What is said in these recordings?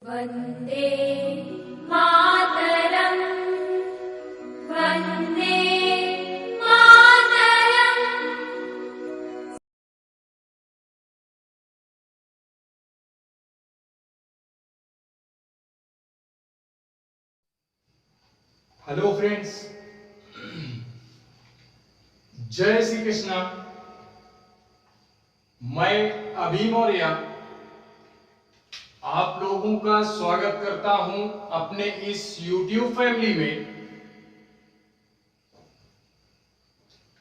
Vande Mataram Vande Mataram. Hello friends, जय श्री कृष्णा। मैं अभी मौर्य आप लोगों का स्वागत करता हूं अपने इस YouTube फैमिली में।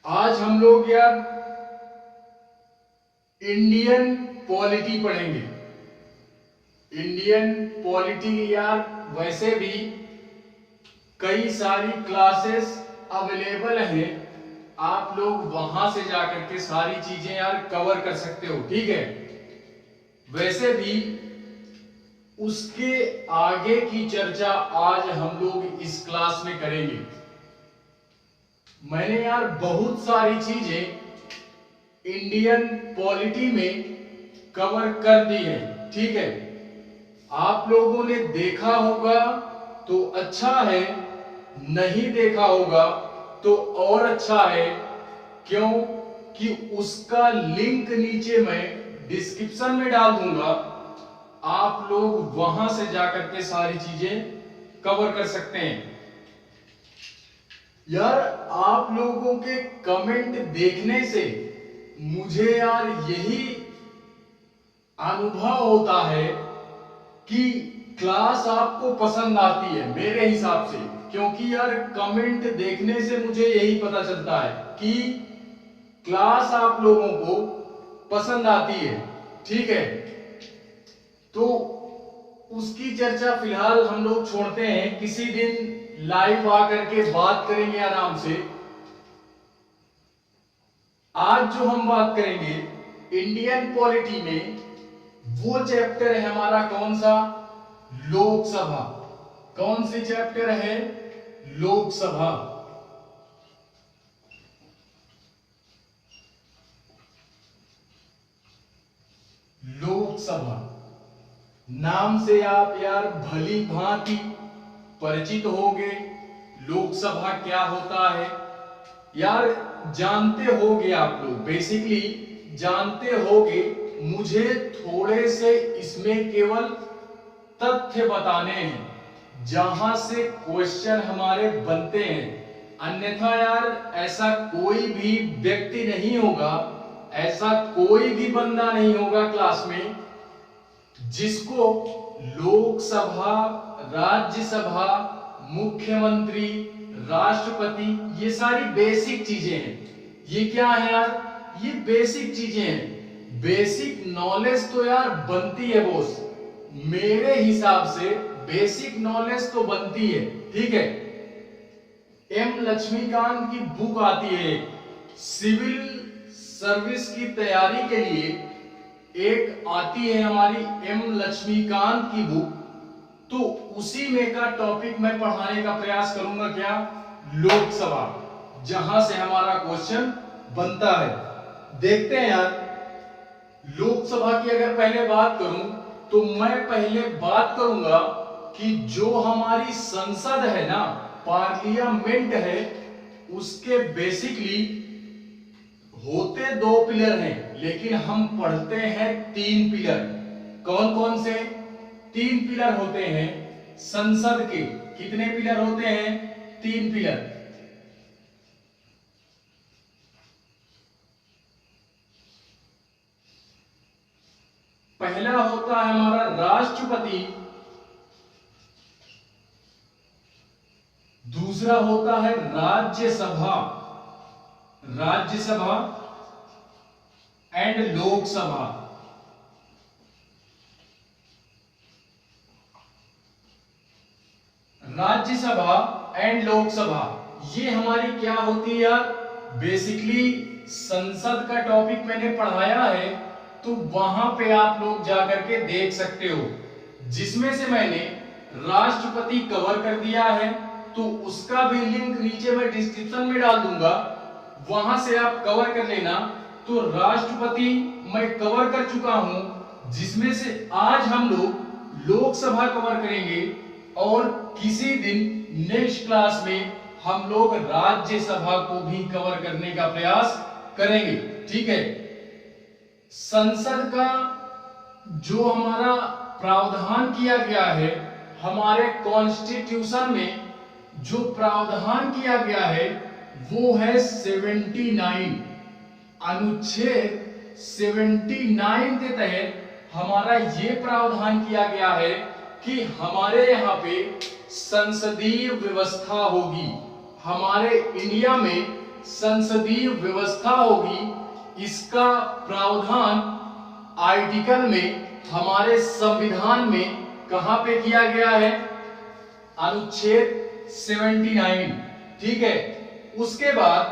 आज हम लोग यार इंडियन पॉलिटी पढ़ेंगे। इंडियन पॉलिटी यार वैसे भी कई सारी क्लासेस अवेलेबल हैं, आप लोग वहां से जाकर के सारी चीजें यार कवर कर सकते हो, ठीक है। वैसे भी उसके आगे की चर्चा आज हम लोग इस क्लास में करेंगे। मैंने यार बहुत सारी चीजें इंडियन पॉलिटी में कवर कर दी है, ठीक है। आप लोगों ने देखा होगा तो अच्छा है, नहीं देखा होगा तो और अच्छा है। क्यों कि उसका लिंक नीचे मैं डिस्क्रिप्शन में डाल दूंगा, आप लोग वहां से जाकर के सारी चीजें कवर कर सकते हैं। यार आप लोगों के कमेंट देखने से मुझे यार यही अनुभव होता है कि क्लास आपको पसंद आती है मेरे हिसाब से। क्योंकि यार कमेंट देखने से मुझे यही पता चलता है कि क्लास आप लोगों को पसंद आती है, ठीक है। तो उसकी चर्चा फिलहाल हम लोग छोड़ते हैं, किसी दिन लाइव आकर के बात करेंगे आराम से। आज जो हम बात करेंगे इंडियन पॉलिटी में, वो चैप्टर है हमारा कौन सा? लोकसभा। कौन सी चैप्टर है? लोकसभा। लोकसभा नाम से आप यार भली भांति परिचित होंगे। लोकसभा क्या होता है यार जानते होंगे आप लोग, बेसिकली जानते होंगे। मुझे थोड़े से इसमें केवल तथ्य बताने हैं जहां से क्वेश्चन हमारे बनते हैं। अन्यथा यार ऐसा कोई भी व्यक्ति नहीं होगा, ऐसा कोई भी बंदा नहीं होगा क्लास में जिसको लोकसभा, राज्यसभा, मुख्यमंत्री, राष्ट्रपति, ये सारी बेसिक चीजें हैं। ये क्या है यार? ये बेसिक चीजें हैं। बेसिक नॉलेज तो यार बनती है बॉस, मेरे हिसाब से बेसिक नॉलेज तो बनती है, ठीक है। एम लक्ष्मीकांत की बुक आती है सिविल सर्विस की तैयारी के लिए, एक आती है हमारी एम लक्ष्मीकांत की बुक। तो उसी में का टॉपिक मैं पढ़ाने का प्रयास करूंगा, क्या? लोकसभा, जहां से हमारा क्वेश्चन बनता है। देखते हैं यार, लोकसभा की अगर पहले बात करूं तो मैं पहले बात करूंगा कि जो हमारी संसद है ना, पार्लियामेंट है, उसके बेसिकली होते दो पिलर हैं, लेकिन हम पढ़ते हैं तीन पिलर। कौन कौन से? तीन पिलर होते हैं संसद के। कितने पिलर होते हैं? तीन पिलर। पहला होता है हमारा राष्ट्रपति, दूसरा होता है राज्यसभा, राज्यसभा एंड लोकसभा। राज्यसभा एंड लोकसभा ये हमारी क्या होती है यार? बेसिकली संसद का टॉपिक मैंने पढ़ाया है, तो वहां पे आप लोग जाकर के देख सकते हो, जिसमें से मैंने राष्ट्रपति कवर कर दिया है। तो उसका भी लिंक नीचे मैं डिस्क्रिप्शन में डाल दूंगा, वहां से आप कवर कर लेना। तो राष्ट्रपति मैं कवर कर चुका हूं, जिसमें से आज हम लोग लोकसभा कवर करेंगे और किसी दिन नेक्स्ट क्लास में हम लोग राज्यसभा को भी कवर करने का प्रयास करेंगे। ठीक है, संसद का जो हमारा प्रावधान किया गया है, हमारे कॉन्स्टिट्यूशन में जो प्रावधान किया गया है वो है 79। अनुच्छेद 79 के तहत हमारा ये प्रावधान किया गया है कि हमारे यहाँ पे संसदीय व्यवस्था होगी, हमारे इंडिया में संसदीय व्यवस्था होगी। इसका प्रावधान आर्टिकल में हमारे संविधान में कहां पे किया गया है? अनुच्छेद 79। ठीक है, उसके बाद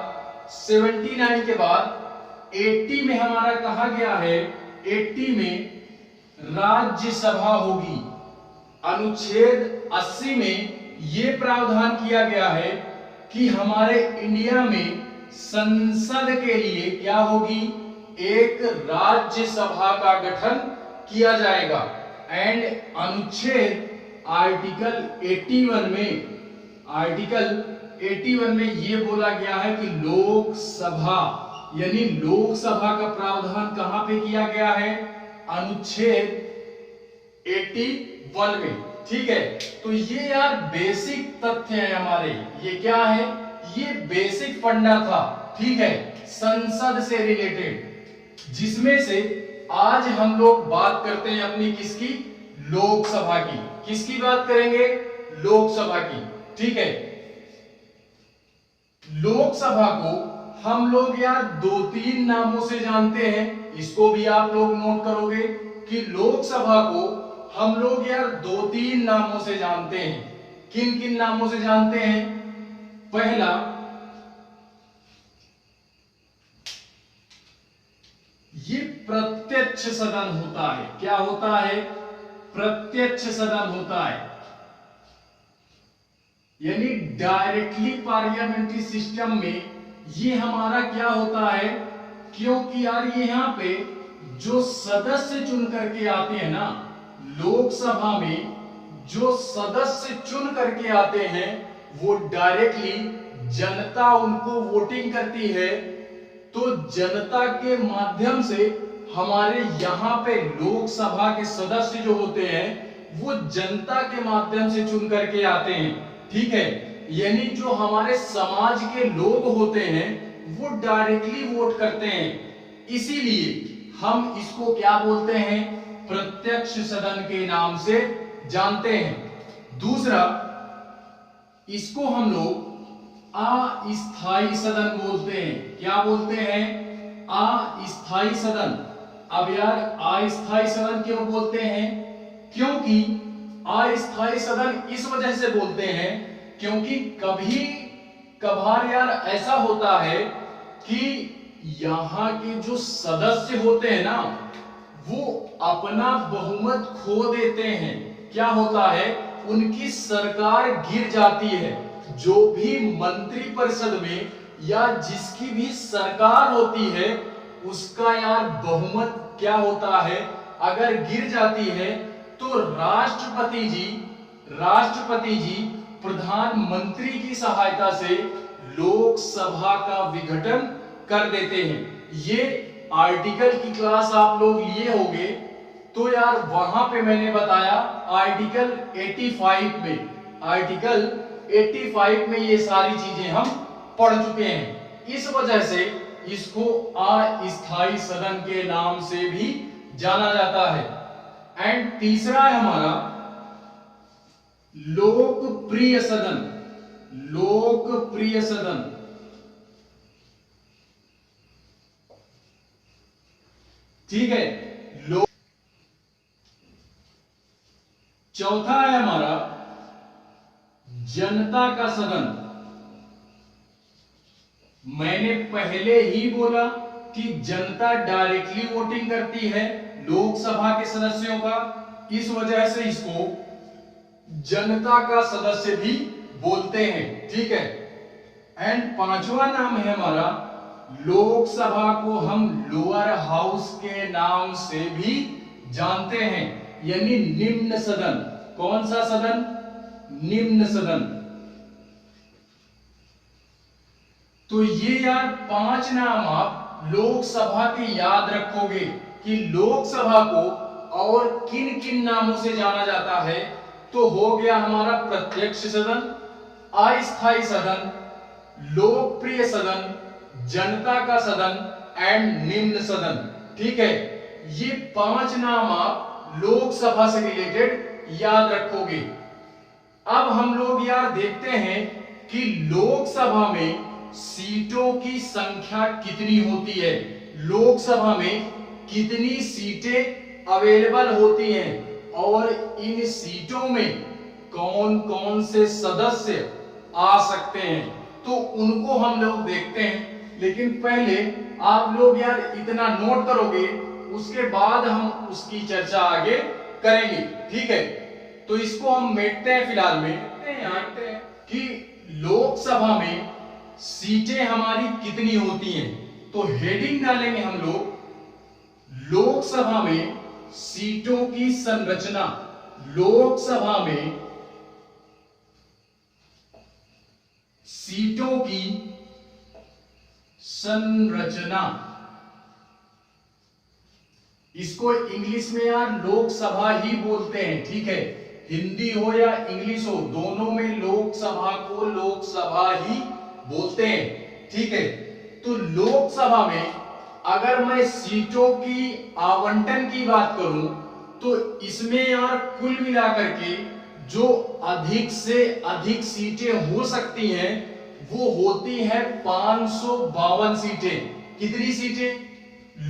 79 के बाद 80 में हमारा कहा गया है, 80 में राज्यसभा होगी। अनुच्छेद 80 में यह प्रावधान किया गया है कि हमारे इंडिया में संसद के लिए क्या होगी? एक राज्यसभा का गठन किया जाएगा। एंड अनुच्छेद आर्टिकल 81 में यह बोला गया है कि लोकसभा, यानी लोकसभा का प्रावधान कहां पे किया गया है? अनुच्छेद 81 में। ठीक है, तो ये यार बेसिक तथ्य है हमारे, ये क्या है? ये बेसिक फंडा था। ठीक है, संसद से रिलेटेड, जिसमें से आज हम लोग बात करते हैं अपनी किसकी? लोकसभा की। किसकी बात करेंगे? लोकसभा की। ठीक है, लोकसभा को हम लोग यार 2-3 नामों से जानते हैं, इसको भी आप लोग नोट करोगे कि लोकसभा को हम लोग यार 2-3 नामों से जानते हैं। किन किन नामों से जानते हैं? पहला, ये प्रत्यक्ष सदन होता है। क्या होता है? प्रत्यक्ष सदन होता है, यानी डायरेक्टली पार्लियामेंट्री सिस्टम में ये हमारा क्या होता है? क्योंकि यार ये यहां पे जो सदस्य चुन करके आते हैं ना, लोकसभा में जो सदस्य चुन करके आते हैं वो डायरेक्टली जनता उनको वोटिंग करती है। तो जनता के माध्यम से हमारे यहाँ पे लोकसभा के सदस्य जो होते हैं वो जनता के माध्यम से चुन करके आते हैं। ठीक है, यानी जो हमारे समाज के लोग होते हैं वो डायरेक्टली वोट करते हैं, इसीलिए हम इसको क्या बोलते हैं? प्रत्यक्ष सदन के नाम से जानते हैं। दूसरा, इसको हम लोग अस्थायी सदन बोलते हैं। क्या बोलते हैं? अस्थायी सदन। अब यार अस्थायी सदन क्यों बोलते हैं? क्योंकि अस्थायी सदन इस वजह से बोलते हैं क्योंकि कभी कभार यार ऐसा होता है कि यहाँ के जो सदस्य होते हैं ना वो अपना बहुमत खो देते हैं। क्या होता है? उनकी सरकार गिर जाती है। जो भी मंत्रिपरिषद में या जिसकी भी सरकार होती है उसका यार बहुमत क्या होता है? अगर गिर जाती है तो राष्ट्रपति जी प्रधानमंत्री की सहायता से लोकसभा का विघटन कर देते हैं। ये आर्टिकल की क्लास आप लोग लिए होंगे, तो यार वहां पे मैंने बताया आर्टिकल 85 में ये सारी चीजें हम पढ़ चुके हैं। इस वजह से इसको अस्थायी सदन के नाम से भी जाना जाता है। एंड तीसरा है हमारा लोकप्रिय सदन। ठीक है, चौथा है हमारा जनता का सदन। मैंने पहले ही बोला कि जनता डायरेक्टली वोटिंग करती है लोकसभा के सदस्यों का, इस वजह से इसको जनता का सदस्य भी बोलते हैं। ठीक है, एंड पांचवा नाम है हमारा लोकसभा को हम लोअर हाउस के नाम से भी जानते हैं। यानी निम्न सदन। कौन सा सदन? निम्न सदन। तो ये यार 5 नाम आप लोकसभा के याद रखोगे कि लोकसभा को और किन किन नामों से जाना जाता है। तो हो गया हमारा प्रत्यक्ष सदन, अस्थायी सदन, लोकप्रिय सदन, जनता का सदन एंड निम्न सदन। ठीक है, ये 5 नाम आप लोकसभा से रिलेटेड याद रखोगे। अब हम लोग यार देखते हैं कि लोकसभा में सीटों की संख्या कितनी होती है, लोकसभा में कितनी सीटें अवेलेबल होती हैं और इन सीटों में कौन कौन से सदस्य आ सकते हैं, तो उनको हम लोग देखते हैं। लेकिन पहले आप लोग यार इतना नोट करोगे, उसके बाद हम उसकी चर्चा आगे करेंगे। ठीक है, तो इसको हम मेटते हैं फिलहाल में कि लोकसभा में सीटें हमारी कितनी होती हैं। तो हेडिंग डालेंगे हम लोग, लोकसभा में सीटों की संरचना। लोकसभा में सीटों की संरचना, इसको इंग्लिश में यार लोकसभा ही बोलते हैं। ठीक है, हिंदी हो या इंग्लिश हो, दोनों में लोकसभा को लोकसभा ही बोलते हैं। ठीक है, तो लोकसभा में अगर मैं सीटों की आवंटन की बात करूं तो इसमें यार कुल मिलाकर के जो अधिक से अधिक सीटें हो सकती हैं वो होती है 552 सीटें। कितनी सीटें?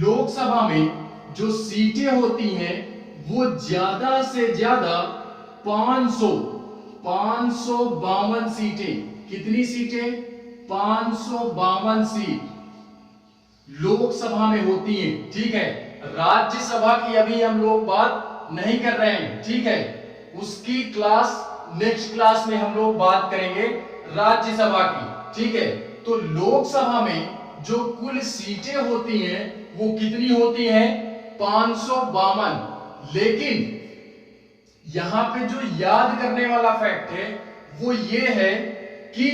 लोकसभा में जो सीटें होती हैं वो ज्यादा से ज्यादा 552 सीटें। कितनी सीटें? 552 सीट लोकसभा में होती हैं। ठीक है, राज्यसभा की अभी हम लोग बात नहीं कर रहे हैं। ठीक है, उसकी क्लास नेक्स्ट क्लास में हम लोग बात करेंगे राज्यसभा की। ठीक है, तो लोकसभा में जो कुल सीटें होती हैं वो कितनी होती हैं? 552। लेकिन यहां पे जो याद करने वाला फैक्ट है वो ये है कि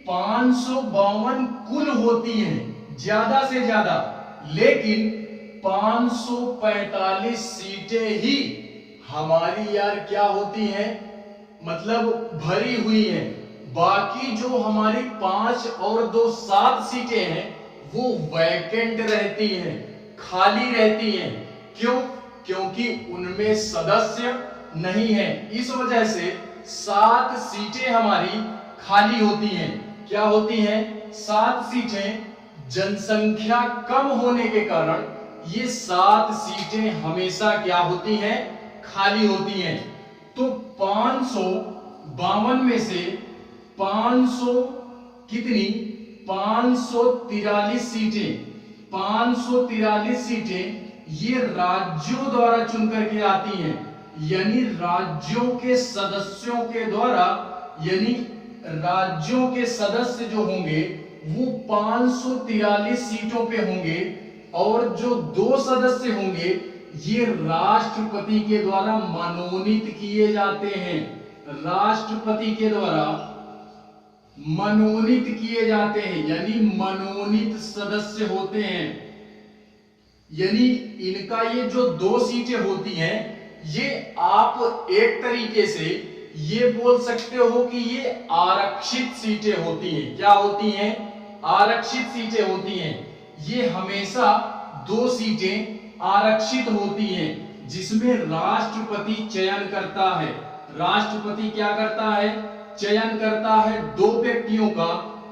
552 कुल होती हैं ज्यादा से ज्यादा, लेकिन 545 सीटें ही हमारी यार क्या होती हैं, मतलब भरी हुई हैं। बाकी जो हमारी 5 और 2 7 सीटें हैं वो वैकेंट रहती हैं, खाली रहती हैं। क्यों? क्योंकि उनमें सदस्य नहीं है, इस वजह से 7 सीटें हमारी खाली होती हैं। क्या होती हैं? 7 सीटें। जनसंख्या कम होने के कारण ये 7 सीटें हमेशा क्या होती हैं? खाली होती हैं। तो 552 में से 500 कितनी? 543 सीटें। 543 सीटें ये राज्यों द्वारा चुनकर के आती हैं, यानी राज्यों के सदस्यों के द्वारा, यानी राज्यों के सदस्य जो होंगे वो 543 सीटों पे होंगे और जो 2 सदस्य होंगे ये राष्ट्रपति के द्वारा मनोनीत किए जाते हैं। राष्ट्रपति के द्वारा मनोनीत किए जाते हैं, यानी मनोनीत सदस्य होते हैं। यानी इनका ये जो 2 सीटें होती हैं ये आप एक तरीके से ये बोल सकते हो कि ये आरक्षित सीटें होती हैं। क्या होती हैं? आरक्षित सीटें होती हैं। ये हमेशा 2 सीटें आरक्षित होती हैं जिसमें राष्ट्रपति चयन करता है। राष्ट्रपति क्या करता है? चयन करता है 2 व्यक्तियों का,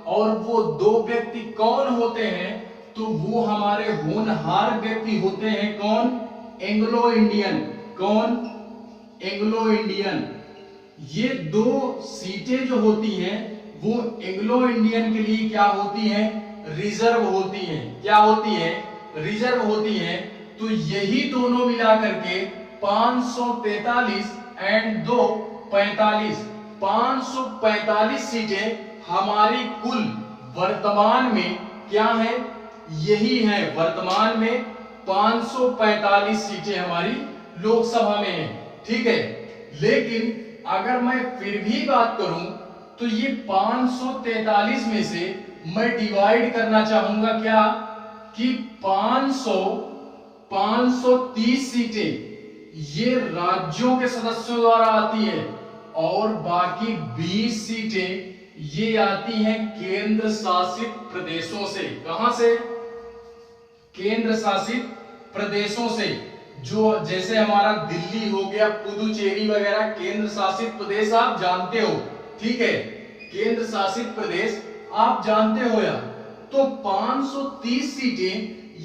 और वो 2 व्यक्ति कौन होते हैं? तो वो हमारे होनहार व्यक्ति होते हैं। कौन? Anglo Indian. कौन? Anglo Indian. ये 2 सीटें जो होती हैं वो एंग्लो इंडियन के लिए क्या होती हैं? रिजर्व होती हैं। क्या होती हैं? रिजर्व होती हैं। तो यही दोनों मिलाकर के 543 एंड 2 45, 545 सीटें हमारी कुल वर्तमान में क्या है? यही है। वर्तमान में 545 सीटें हमारी लोकसभा में है, ठीक है। लेकिन अगर मैं फिर भी बात करूं तो ये 543 में से मैं डिवाइड करना चाहूंगा क्या, कि 530 सीटें ये राज्यों के सदस्यों द्वारा आती है और बाकी 20 सीटें ये आती हैं केंद्र शासित प्रदेशों से। कहां से? केंद्र शासित प्रदेशों से। जो जैसे हमारा दिल्ली हो गया, पुदुचेरी वगैरह केंद्र शासित प्रदेश आप जानते हो, ठीक है, केंद्र शासित प्रदेश आप जानते हो यार। तो 530 सीटें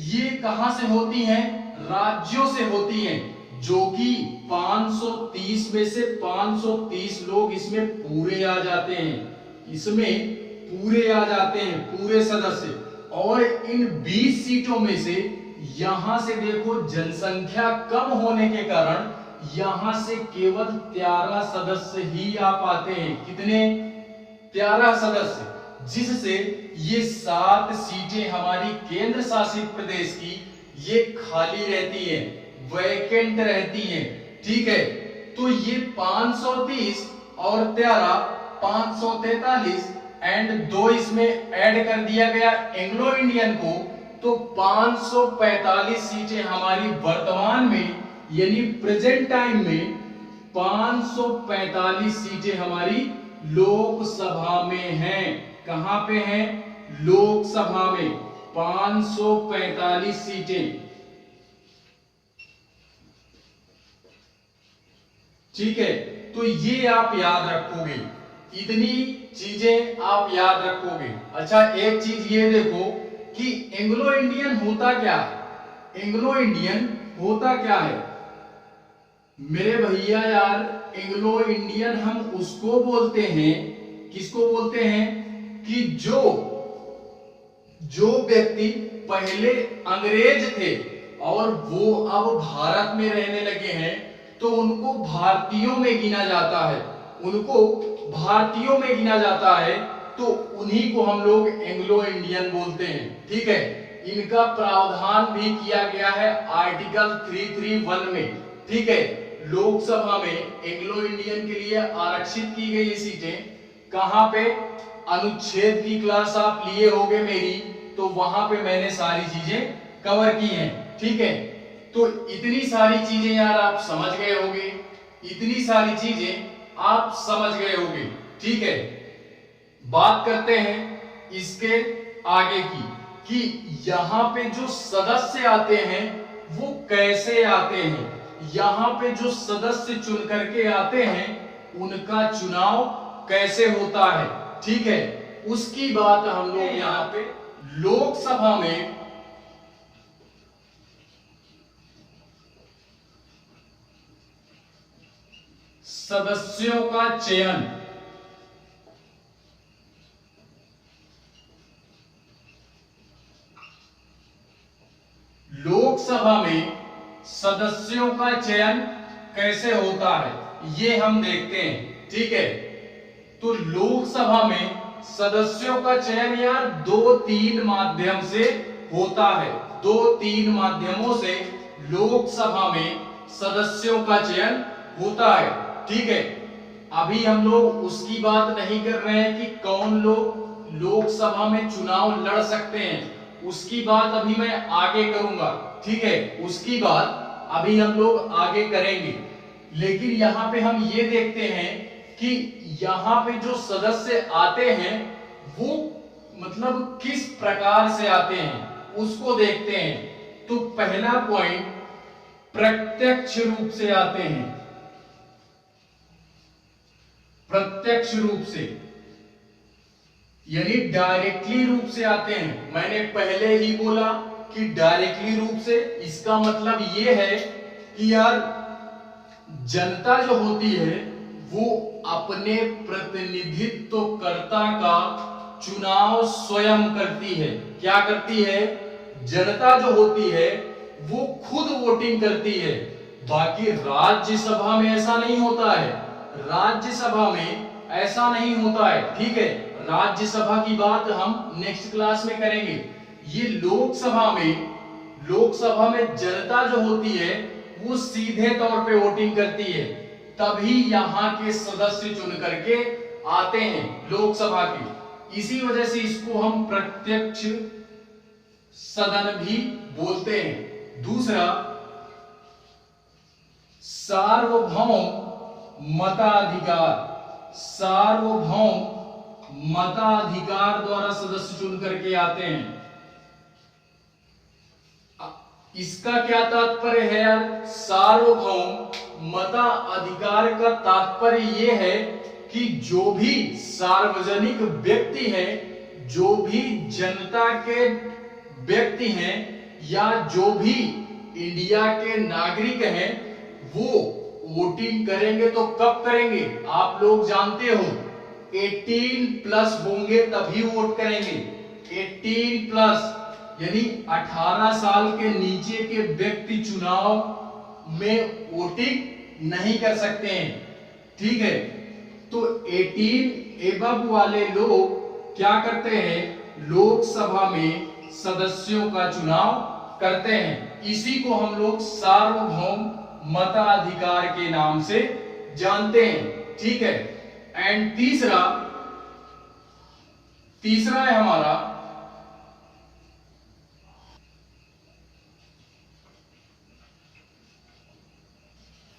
ये कहां से होती हैं? राज्यों से होती हैं, जो कि 530 में से 530 लोग इसमें पूरे आ जाते हैं, इसमें पूरे आ जाते हैं, पूरे सदस्य। और इन 20 सीटों में से यहां से देखो जनसंख्या कम होने के कारण यहां से केवल 13 सदस्य ही आ पाते हैं। कितने? 13 सदस्य, जिससे ये 7 सीटें हमारी केंद्र शासित प्रदेश की ये खाली रहती है, वैकेंट रहती है, ठीक है। तो ये 530 और 13 543 एंड 2 इसमें ऐड कर दिया गया एंग्लो इंडियन को, तो 545 सीटें हमारी वर्तमान में यानी प्रेजेंट टाइम में 545 सीटें हमारी लोकसभा में हैं। कहां पे हैं? लोकसभा में 545 सीटें, ठीक है। तो ये आप याद रखोगे, इतनी चीजें आप याद रखोगे। अच्छा, एक चीज ये देखो कि एंग्लो इंडियन होता क्या है? एंग्लो इंडियन होता क्या है मेरे भैया यार? एंग्लो इंडियन हम उसको बोलते हैं, किसको बोलते हैं, कि जो व्यक्ति पहले अंग्रेज थे और वो अब भारत में रहने लगे हैं, तो उनको भारतीयों में गिना जाता है, उनको भारतीयों में गिना जाता है, तो उन्हीं को हम लोग एंग्लो इंडियन बोलते हैं, ठीक है। इनका प्रावधान भी किया गया है आर्टिकल 331 में, ठीक है। लोकसभा में एंग्लो इंडियन के लिए आरक्षित की गई सीटें कहां पे? अनुच्छेद की क्लास आप लिए होगे मेरी, तो वहां पे मैंने सारी चीजें कवर की हैं, ठीक है। तो इतनी सारी चीजें यार आप समझ गए होंगे, इतनी सारी चीजें आप समझ गए होंगे, ठीक है। बात करते हैं इसके आगे की, कि यहां पे जो सदस्य आते हैं वो कैसे आते हैं। यहां पे जो सदस्य चुन करके आते हैं उनका चुनाव कैसे होता है, ठीक है, उसकी बात हम लोग यहां पे लोकसभा में सदस्यों का चयन लोकसभा में सदस्यों का चयन कैसे होता है ये हम देखते हैं, ठीक है। तो लोकसभा में सदस्यों का चयन यार 2-3 माध्यम से होता है, 2-3 माध्यमों से लोकसभा में सदस्यों का चयन होता है, ठीक है। अभी हम लोग उसकी बात नहीं कर रहे हैं कि कौन लोग लोकसभा में चुनाव लड़ सकते हैं, उसकी बात अभी मैं आगे करूंगा, ठीक है, उसकी बात अभी हम लोग आगे करेंगे। लेकिन यहां पे हम ये देखते हैं कि यहां पे जो सदस्य आते हैं वो मतलब किस प्रकार से आते हैं उसको देखते हैं। तो पहला पॉइंट, प्रत्यक्ष रूप से आते हैं, प्रत्यक्ष रूप से यानी डायरेक्टली रूप से आते हैं। मैंने पहले ही बोला कि डायरेक्टली रूप से, इसका मतलब ये है कि यार जनता जो होती है वो अपने प्रतिनिधित्वकर्ता का चुनाव स्वयं करती है। क्या करती है? जनता जो होती है वो खुद वोटिंग करती है। बाकी राज्यसभा में ऐसा नहीं होता है, राज्यसभा में ऐसा नहीं होता है, ठीक है। राज्यसभा की बात हम नेक्स्ट क्लास में करेंगे। ये लोकसभा में जनता जो होती है वो सीधे तौर पे वोटिंग करती है, तभी यहाँ के सदस्य चुन करके आते हैं लोकसभा के। इसी वजह से इसको हम प्रत्यक्ष सदन भी बोलते हैं। दूसरा, सार्वभौम मताधिकार। सार्वभौम मताधिकार द्वारा सदस्य चुन करके आते हैं। इसका क्या तात्पर्य है यार? सार्वभौम मताधिकार का तात्पर्य यह है कि जो भी सार्वजनिक व्यक्ति है, जो भी जनता के व्यक्ति हैं, या जो भी इंडिया के नागरिक हैं, वो वोटिंग करेंगे। तो कब करेंगे? आप लोग जानते हो 18+ होंगे तभी वोट करेंगे। 18+ यानी 18 साल के नीचे के व्यक्ति चुनाव में वोटिंग नहीं कर सकते हैं, ठीक है। तो 18 एबव वाले लोग क्या करते हैं? लोकसभा में सदस्यों का चुनाव करते हैं। इसी को हम लोग सार्वभौम मताधिकार के नाम से जानते हैं, ठीक है। एंड तीसरा है हमारा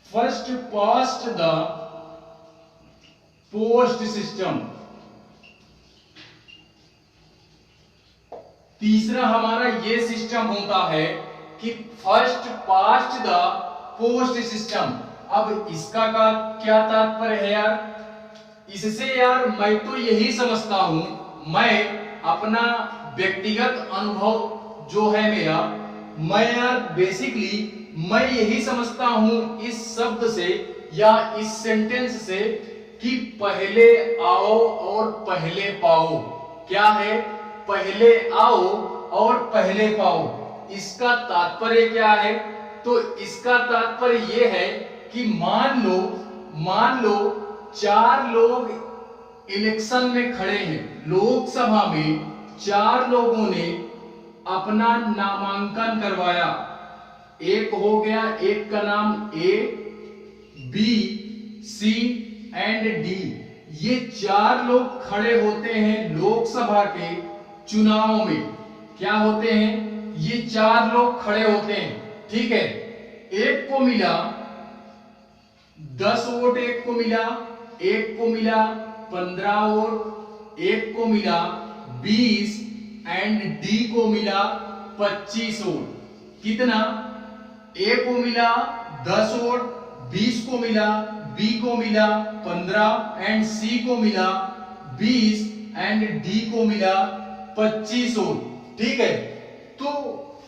first past the post system. तीसरा हमारा ये सिस्टम होता है कि first past the post system. अब इसका क्या तात्पर्य है यार? इससे यार मैं तो यही समझता हूं, मैं अपना व्यक्तिगत अनुभव जो है मेरा, मैं यार बेसिकली मैं यही समझता हूं इस शब्द से या इस सेंटेंस से कि पहले आओ और पहले पाओ। क्या है? पहले आओ और पहले पाओ। इसका तात्पर्य क्या है? तो इसका तात्पर्य यह है कि मान लो 4 लोग इलेक्शन में खड़े हैं, लोकसभा में 4 लोगों ने अपना नामांकन करवाया। एक हो गया, एक का नाम ए, बी, सी एंड डी। ये 4 लोग खड़े होते हैं लोकसभा के चुनाव में। क्या होते हैं? ये 4 लोग खड़े होते हैं, ठीक है। एक को मिला 10 वोट, एक को मिला 15 वोट, एक को मिला 20 एंड डी को मिला 25 वोट। कितना? ए को मिला 10 वोट, 20 को मिला, बी को मिला 15 एंड सी को मिला 20 एंड डी को मिला 25 वोट, ठीक है। तो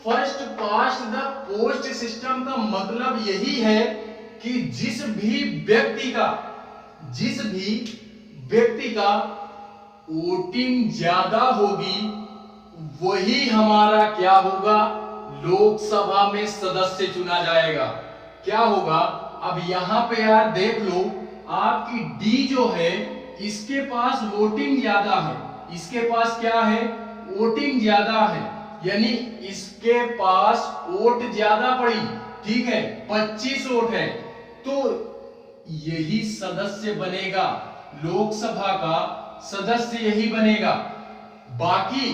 first past the post system का मतलब यही है कि जिस भी व्यक्ति का वोटिंग ज्यादा होगी, वही हमारा क्या होगा? लोकसभा में सदस्य चुना जाएगा। क्या होगा? अब यहां पे यार देख लो, आपकी डी जो है इसके पास वोटिंग ज्यादा है। इसके पास क्या है? वोटिंग ज्यादा है, यानी इसके पास वोट ज्यादा पड़ी, ठीक है, 25 वोट है। तो यही सदस्य बनेगा, लोकसभा का सदस्य यही बनेगा। बाकी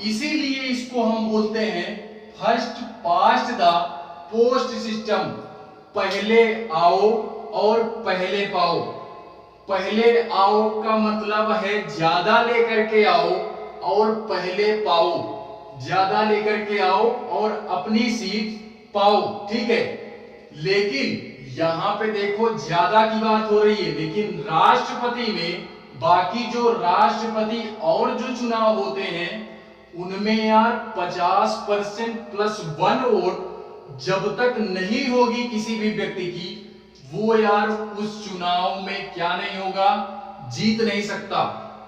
इसीलिए इसको हम बोलते हैं first past the post system. पहले आओ और पहले पाओ। पहले आओ का मतलब है ज्यादा लेकर के आओ, और पहले पाओ, ज्यादा लेकर के आओ और अपनी सीट पाओ, ठीक है। लेकिन यहां पे देखो ज्यादा की बात हो रही है, लेकिन राष्ट्रपति में, बाकी जो राष्ट्रपति और जो चुनाव होते हैं उनमें यार 50% प्लस 1 वोट जब तक नहीं होगी किसी भी व्यक्ति की, वो यार उस चुनाव में क्या नहीं होगा? जीत नहीं सकता।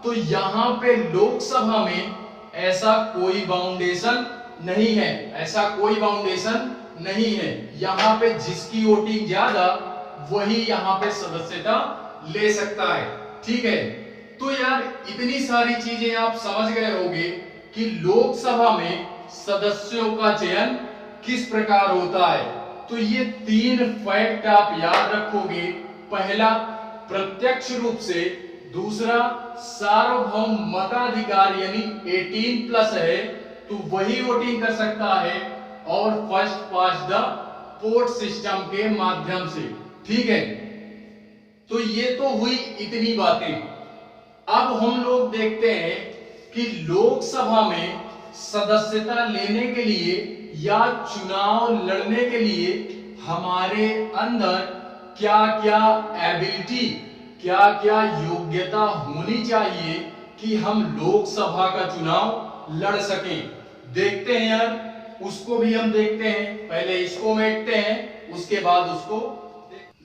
तो यहां पे लोकसभा में ऐसा कोई बाउंडेशन नहीं है, ऐसा कोई बाउंडेशन नहीं है। यहां पे जिसकी वोटिंग ज्यादा वही यहां पे सदस्यता ले सकता है, ठीक है। तो यार इतनी सारी चीजें आप समझ गए होंगे कि लोकसभा में सदस्यों का चयन किस प्रकार होता है। तो ये 3 फैक्ट आप याद रखोगे। पहला, प्रत्यक्ष रूप से। दूसरा, सार्वभौम मताधिकार यानी 18+ है तो वही वोटिंग कर सकता है। और first pass the post system के माध्यम से। ठीक है, तो ये तो हुई इतनी बातें। अब हम लोग देखते हैं कि लोकसभा में सदस्यता लेने के लिए या चुनाव लड़ने के लिए हमारे अंदर क्या क्या एबिलिटी, क्या क्या योग्यता होनी चाहिए कि हम लोकसभा का चुनाव लड़ सकें। देखते हैं यार, उसको भी हम देखते हैं। पहले इसको देखते हैं, उसके बाद उसको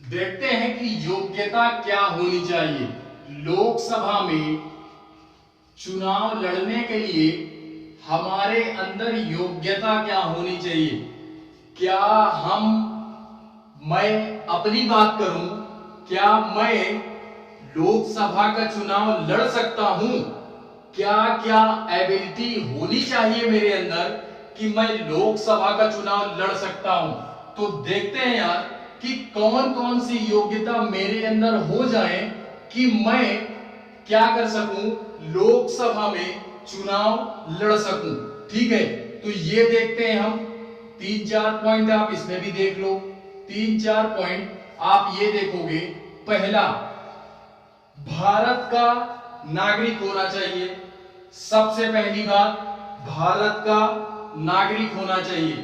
देखते हैं कि योग्यता क्या होनी चाहिए लोकसभा में चुनाव लड़ने के लिए। हमारे अंदर योग्यता क्या होनी चाहिए? क्या मैं अपनी बात करूं, क्या मैं लोकसभा का चुनाव लड़ सकता हूं? क्या क्या एबिलिटी होनी चाहिए मेरे अंदर कि मैं लोकसभा का चुनाव लड़ सकता हूं? तो देखते हैं यार कि कौन कौन सी योग्यता मेरे अंदर हो जाए कि मैं क्या कर सकूं, लोकसभा में चुनाव लड़ सकूं। ठीक है, तो ये देखते हैं हम 3-4 पॉइंट। आप इसमें भी देख लो 3-4 पॉइंट आप ये देखोगे। पहला, भारत का नागरिक होना चाहिए। सबसे पहली बात, भारत का नागरिक होना चाहिए।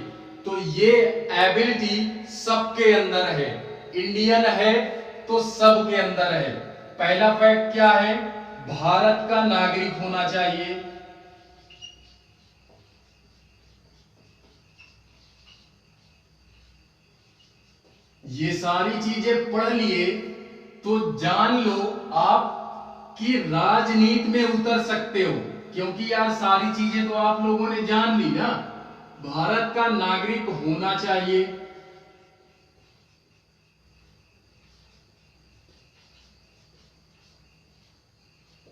तो ये एबिलिटी सबके अंदर है, इंडियन है तो सबके अंदर है। पहला फैक्ट क्या है? भारत का नागरिक होना चाहिए। ये सारी चीजें पढ़ लिए तो जान लो आप कि राजनीति में उतर सकते हो, क्योंकि यार सारी चीजें तो आप लोगों ने जान ली ना। भारत का नागरिक होना चाहिए।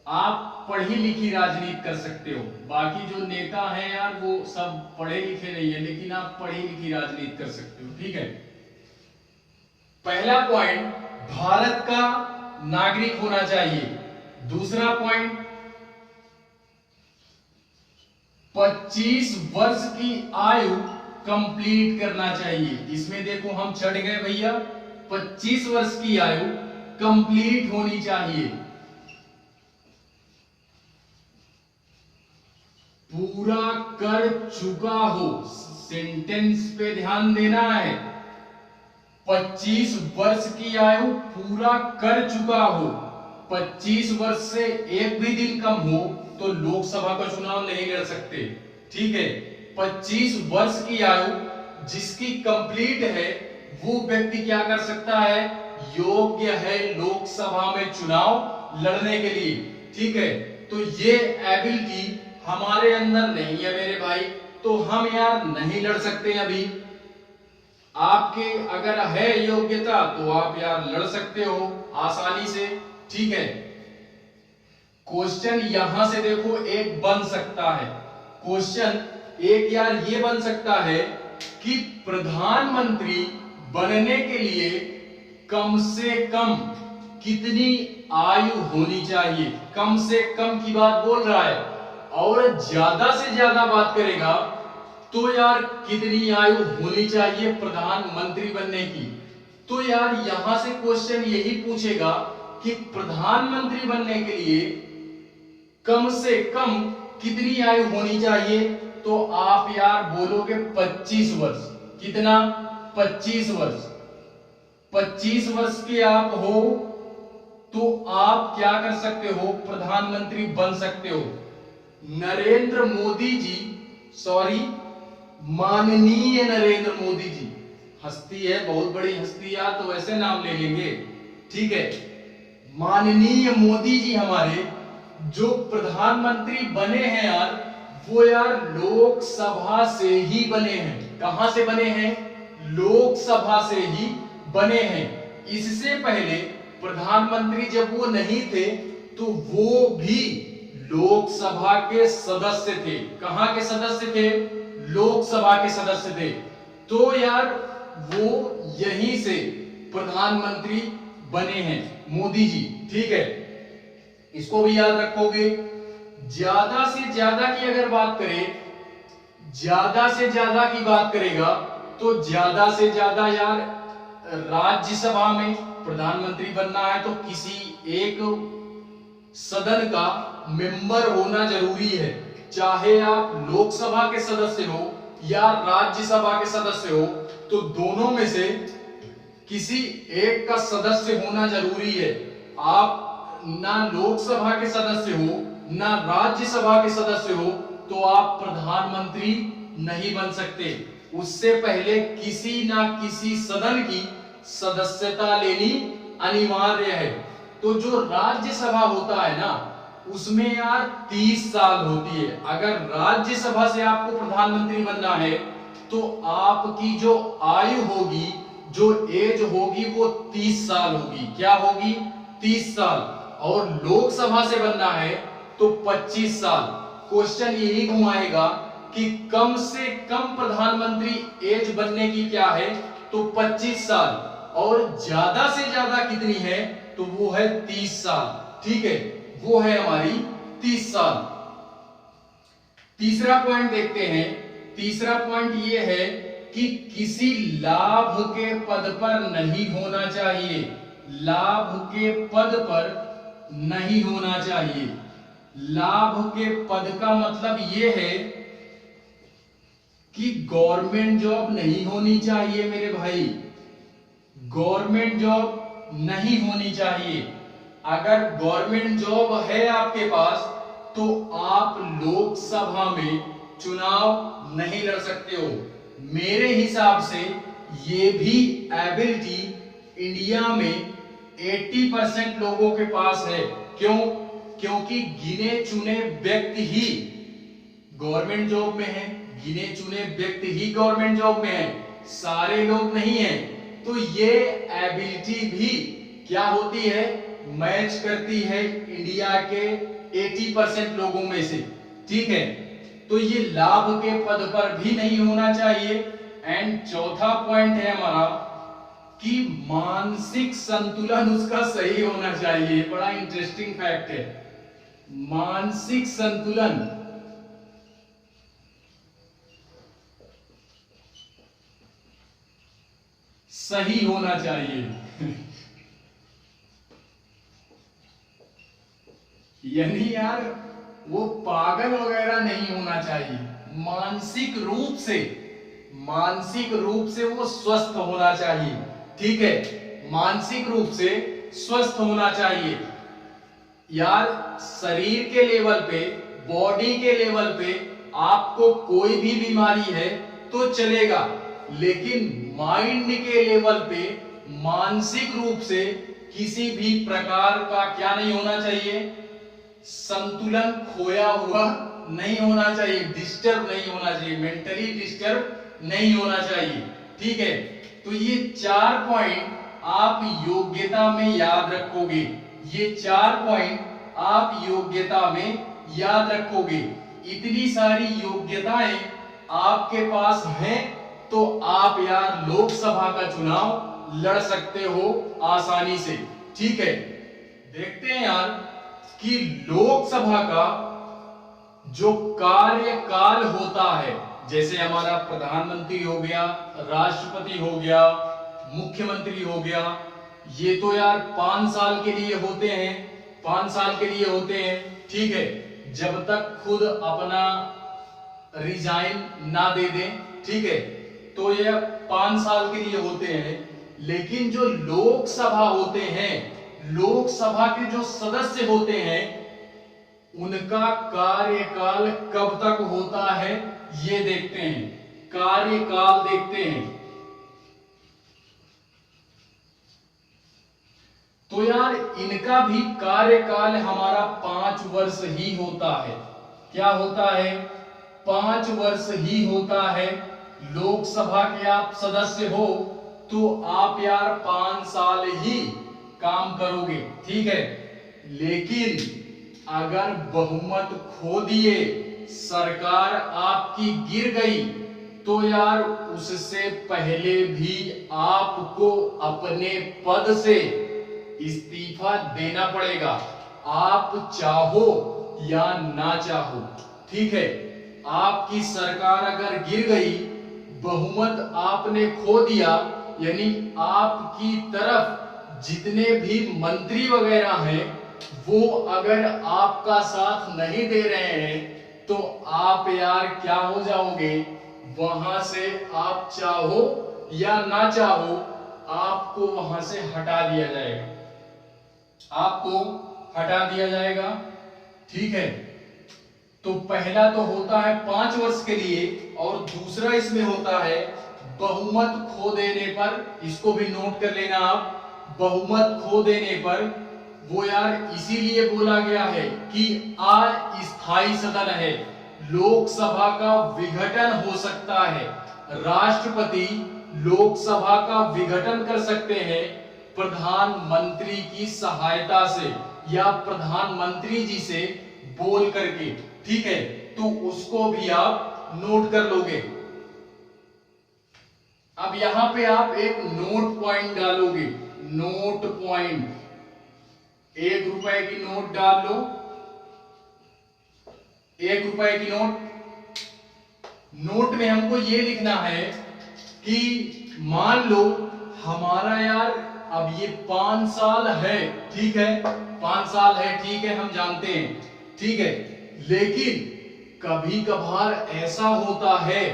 आप पढ़ी लिखी राजनीति कर सकते हो। बाकी जो नेता हैं यार वो सब पढ़े लिखे नहीं है, लेकिन आप पढ़ी लिखी राजनीति कर सकते हो। ठीक है, पहला पॉइंट भारत का नागरिक होना चाहिए। दूसरा पॉइंट 25 वर्ष की आयु कंप्लीट करना चाहिए। इसमें देखो हम चढ़ गए भैया, 25 वर्ष की आयु कंप्लीट होनी चाहिए। पूरा कर चुका हो, सेंटेंस पे ध्यान देना है। 25 वर्ष की आयु पूरा कर चुका हो। 25 वर्ष से एक भी दिन कम हो तो लोकसभा का चुनाव नहीं लड़ सकते। ठीक है, 25 वर्ष की आयु जिसकी कंप्लीट है वो व्यक्ति क्या कर सकता है? योग्य है लोकसभा में चुनाव लड़ने के लिए। ठीक है, तो ये एबिलिटी हमारे अंदर नहीं है मेरे भाई, तो हम यार नहीं लड़ सकते अभी। आपके अगर है योग्यता तो आप यार लड़ सकते हो आसानी से। ठीक है, क्वेश्चन यहां से देखो एक बन सकता है। क्वेश्चन एक यार ये बन सकता है कि प्रधानमंत्री बनने के लिए कम से कम कितनी आयु होनी चाहिए? कम से कम की बात बोल रहा है, और ज्यादा से ज्यादा बात करेगा तो यार कितनी आयु होनी चाहिए प्रधानमंत्री बनने की? तो यार यहां से क्वेश्चन यही पूछेगा कि प्रधानमंत्री बनने के लिए कम से कम कितनी आयु होनी चाहिए? तो आप यार बोलोगे 25 वर्ष। कितना? 25 वर्ष। 25 वर्ष के आप हो तो आप क्या कर सकते हो? प्रधानमंत्री बन सकते हो। नरेंद्र मोदी जी, सॉरी माननीय नरेंद्र मोदी जी, हस्ती है, बहुत बड़ी हस्ती यार, तो वैसे नाम ले लेंगे। ठीक है, माननीय मोदी जी हमारे जो प्रधानमंत्री बने हैं यार, वो यार लोकसभा से ही बने हैं। कहां से बने हैं? लोकसभा से ही बने हैं। इससे पहले प्रधानमंत्री जब वो नहीं थे तो वो भी लोकसभा के सदस्य थे। कहां के सदस्य थे? लोकसभा के सदस्य थे। तो यार वो यहीं से प्रधानमंत्री बने हैं, मोदी जी। ठीक है, इसको भी याद रखोगे। ज्यादा से ज्यादा की अगर बात करें, ज्यादा से ज्यादा की बात करेगा तो ज्यादा से ज्यादा यार राज्यसभा में प्रधानमंत्री बनना है तो किसी एक सदन का मेंबर होना जरूरी है। चाहे आप लोकसभा के सदस्य हो या राज्यसभा के सदस्य हो, तो दोनों में से किसी एक का सदस्य होना जरूरी है। आप ना लोकसभा के सदस्य हो ना राज्यसभा के सदस्य हो तो आप प्रधानमंत्री नहीं बन सकते। उससे पहले किसी ना किसी सदन की सदस्यता लेनी अनिवार्य है। तो जो राज्यसभा होता है ना, उसमें यार 30 साल होती है। अगर राज्यसभा से आपको प्रधानमंत्री बनना है तो आपकी जो आयु होगी, जो एज होगी, वो 30 साल होगी। क्या होगी? 30 साल। और लोकसभा से बनना है तो 25 साल। क्वेश्चन यही घुमाएगा कि कम से कम प्रधानमंत्री एज बनने की क्या है, तो 25 साल, और ज्यादा से ज्यादा कितनी है, तो वो है 30 साल। ठीक है, वो है हमारी 30 साल। तीसरा पॉइंट देखते हैं। तीसरा पॉइंट ये है कि किसी लाभ के पद पर नहीं होना चाहिए। लाभ के पद पर नहीं होना चाहिए। लाभ के पद का मतलब ये है कि गवर्नमेंट जॉब नहीं होनी चाहिए मेरे भाई। गवर्नमेंट जॉब नहीं होनी चाहिए। अगर गवर्नमेंट जॉब है आपके पास तो आप लोकसभा में चुनाव नहीं लड़ सकते हो। मेरे हिसाब से ये भी एबिलिटी इंडिया में 80% लोगों के पास है। क्यों? क्योंकि गिने चुने व्यक्ति ही गवर्नमेंट जॉब में हैं। गिने चुने व्यक्ति ही गवर्नमेंट जॉब में हैं, सारे लोग नहीं हैं। तो ये एबिलिटी भी क्या होती है, मैच करती है इंडिया के 80% लोगों में से। ठीक है, तो ये लाभ के पद पर भी नहीं होना चाहिए। एंड चौथा पॉइंट है हमारा कि मानसिक संतुलन उसका सही होना चाहिए। बड़ा इंटरेस्टिंग फैक्ट है, मानसिक संतुलन सही होना चाहिए। यानी यार वो पागल वगैरह नहीं होना चाहिए। मानसिक रूप से वो स्वस्थ होना चाहिए। ठीक है, मानसिक रूप से स्वस्थ होना चाहिए। यार शरीर के लेवल पे, बॉडी के लेवल पे आपको कोई भी बीमारी है तो चलेगा, लेकिन माइंड के लेवल पे, मानसिक रूप से किसी भी प्रकार का क्या नहीं होना चाहिए, संतुलन खोया हुआ नहीं होना चाहिए, डिस्टर्ब नहीं होना चाहिए, मेंटली डिस्टर्ब नहीं होना चाहिए। ठीक है, तो ये 4 पॉइंट आप योग्यता में याद रखोगे। ये 4 पॉइंट आप योग्यता में याद रखोगे। इतनी सारी योग्यताएं आपके पास हैं तो आप यार लोकसभा का चुनाव लड़ सकते हो आसानी से। ठीक है, देखते हैं यार कि लोकसभा का जो कार्यकाल होता है, जैसे हमारा प्रधानमंत्री हो गया, राष्ट्रपति हो गया, मुख्यमंत्री हो गया, ये तो यार 5 साल के लिए होते हैं। 5 साल के लिए होते हैं। ठीक है, जब तक खुद अपना रिजाइन ना दे दें। ठीक है, तो ये 5 साल के लिए होते हैं। लेकिन जो लोकसभा होते हैं, लोकसभा के जो सदस्य होते हैं, उनका कार्यकाल कब तक होता है ये देखते हैं। कार्यकाल देखते हैं। तो यार इनका भी कार्यकाल हमारा 5 वर्ष ही होता है। क्या होता है? 5 वर्ष ही होता है। लोकसभा के आप सदस्य हो तो आप यार 5 साल ही काम करोगे। ठीक है, लेकिन अगर बहुमत खो दिए, सरकार आपकी गिर गई, तो यार उससे पहले भी आपको अपने पद से इस्तीफा देना पड़ेगा, आप चाहो या ना चाहो। ठीक है, आपकी सरकार अगर गिर गई, बहुमत आपने खो दिया, यानी आपकी तरफ जितने भी मंत्री वगैरह हैं वो अगर आपका साथ नहीं दे रहे हैं तो आप यार क्या हो जाओगे, वहां से आप चाहो या ना चाहो आपको वहां से हटा दिया जाएगा, आपको हटा दिया जाएगा। ठीक है, तो पहला तो होता है 5 वर्ष के लिए और दूसरा इसमें होता है बहुमत खो देने पर। इसको भी नोट कर लेना आप, बहुमत खो देने पर वो यार इसीलिए बोला गया है कि अस्थायी सदन है, लोकसभा का विघटन हो सकता है, राष्ट्रपति लोकसभा का विघटन कर सकते हैं प्रधानमंत्री की सहायता से या प्रधानमंत्री जी से बोल करके। ठीक है, तो उसको भी आप नोट कर लोगे। अब यहां पे आप एक नोट पॉइंट डालोगे, नोट पॉइंट, 1 रुपए की नोट डाल लो, 1 रुपए की नोट। नोट में हमको ये लिखना है कि मान लो हमारा यार अब ये 5 साल है, ठीक है, 5 साल है, ठीक है, हम जानते हैं, ठीक है, लेकिन कभी कभार ऐसा होता है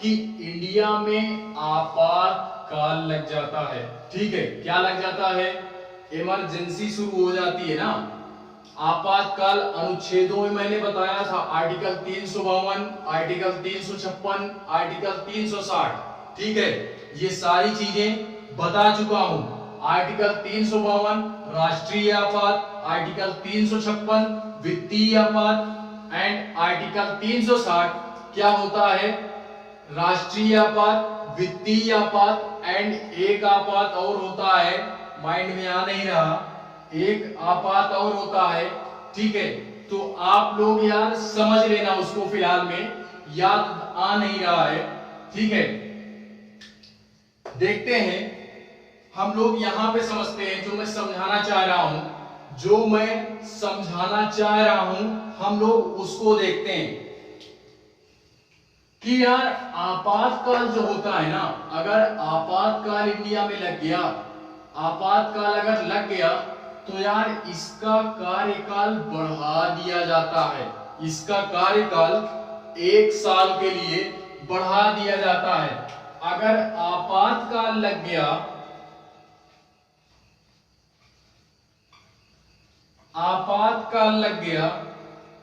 कि इंडिया में आपातकाल लग जाता है। ठीक है, क्या लग जाता है, इमरजेंसी शुरू हो जाती है ना। आपातकाल अनुच्छेदों में मैंने बताया था, आर्टिकल 352, आर्टिकल 356, आर्टिकल 360। ठीक है, ये सारी चीजें बता चुका हूं। आर्टिकल 352 राष्ट्रीय आपात, आर्टिकल 356 वित्तीय आपात एंड आर्टिकल 360 क्या होता है, राष्ट्रीय आपात, वित्तीय आपात एंड एक आपात और होता है, माइंड में आ नहीं रहा, एक आपात और होता है। ठीक है, तो आप लोग यार समझ लेना उसको, फिलहाल में याद आ नहीं रहा है। ठीक है, देखते हैं हम लोग यहां पे समझते हैं, जो मैं समझाना चाह रहा हूं, जो मैं समझाना चाह रहा हूं हम लोग उसको देखते हैं कि यार आपातकाल जो होता है ना, अगर आपातकाल इंडिया में लग गया, आपातकाल अगर लग गया तो यार इसका कार्यकाल बढ़ा दिया जाता है, इसका कार्यकाल 1 साल के लिए बढ़ा दिया जाता है। अगर आपातकाल लग गया, आपातकाल लग गया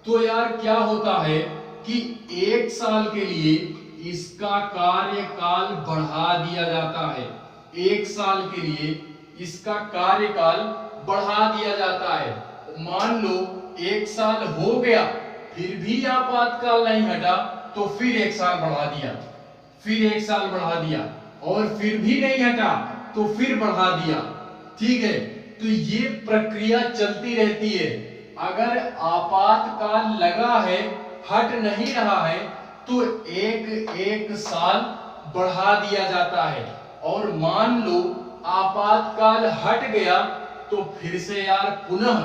तो यार क्या होता है कि 1 साल के लिए इसका कार्यकाल बढ़ा दिया जाता है, 1 साल के लिए इसका कार्यकाल बढ़ा दिया जाता है। मान लो 1 साल हो गया फिर भी आपातकाल नहीं हटा तो फिर 1 साल बढ़ा दिया, फिर 1 साल बढ़ा दिया और फिर भी नहीं हटा तो फिर बढ़ा दिया। ठीक है, तो ये प्रक्रिया चलती रहती है। अगर आपातकाल लगा है, हट नहीं रहा है, तो एक साल बढ़ा दिया जाता है। और मान लो आपातकाल हट गया तो फिर से यार पुनः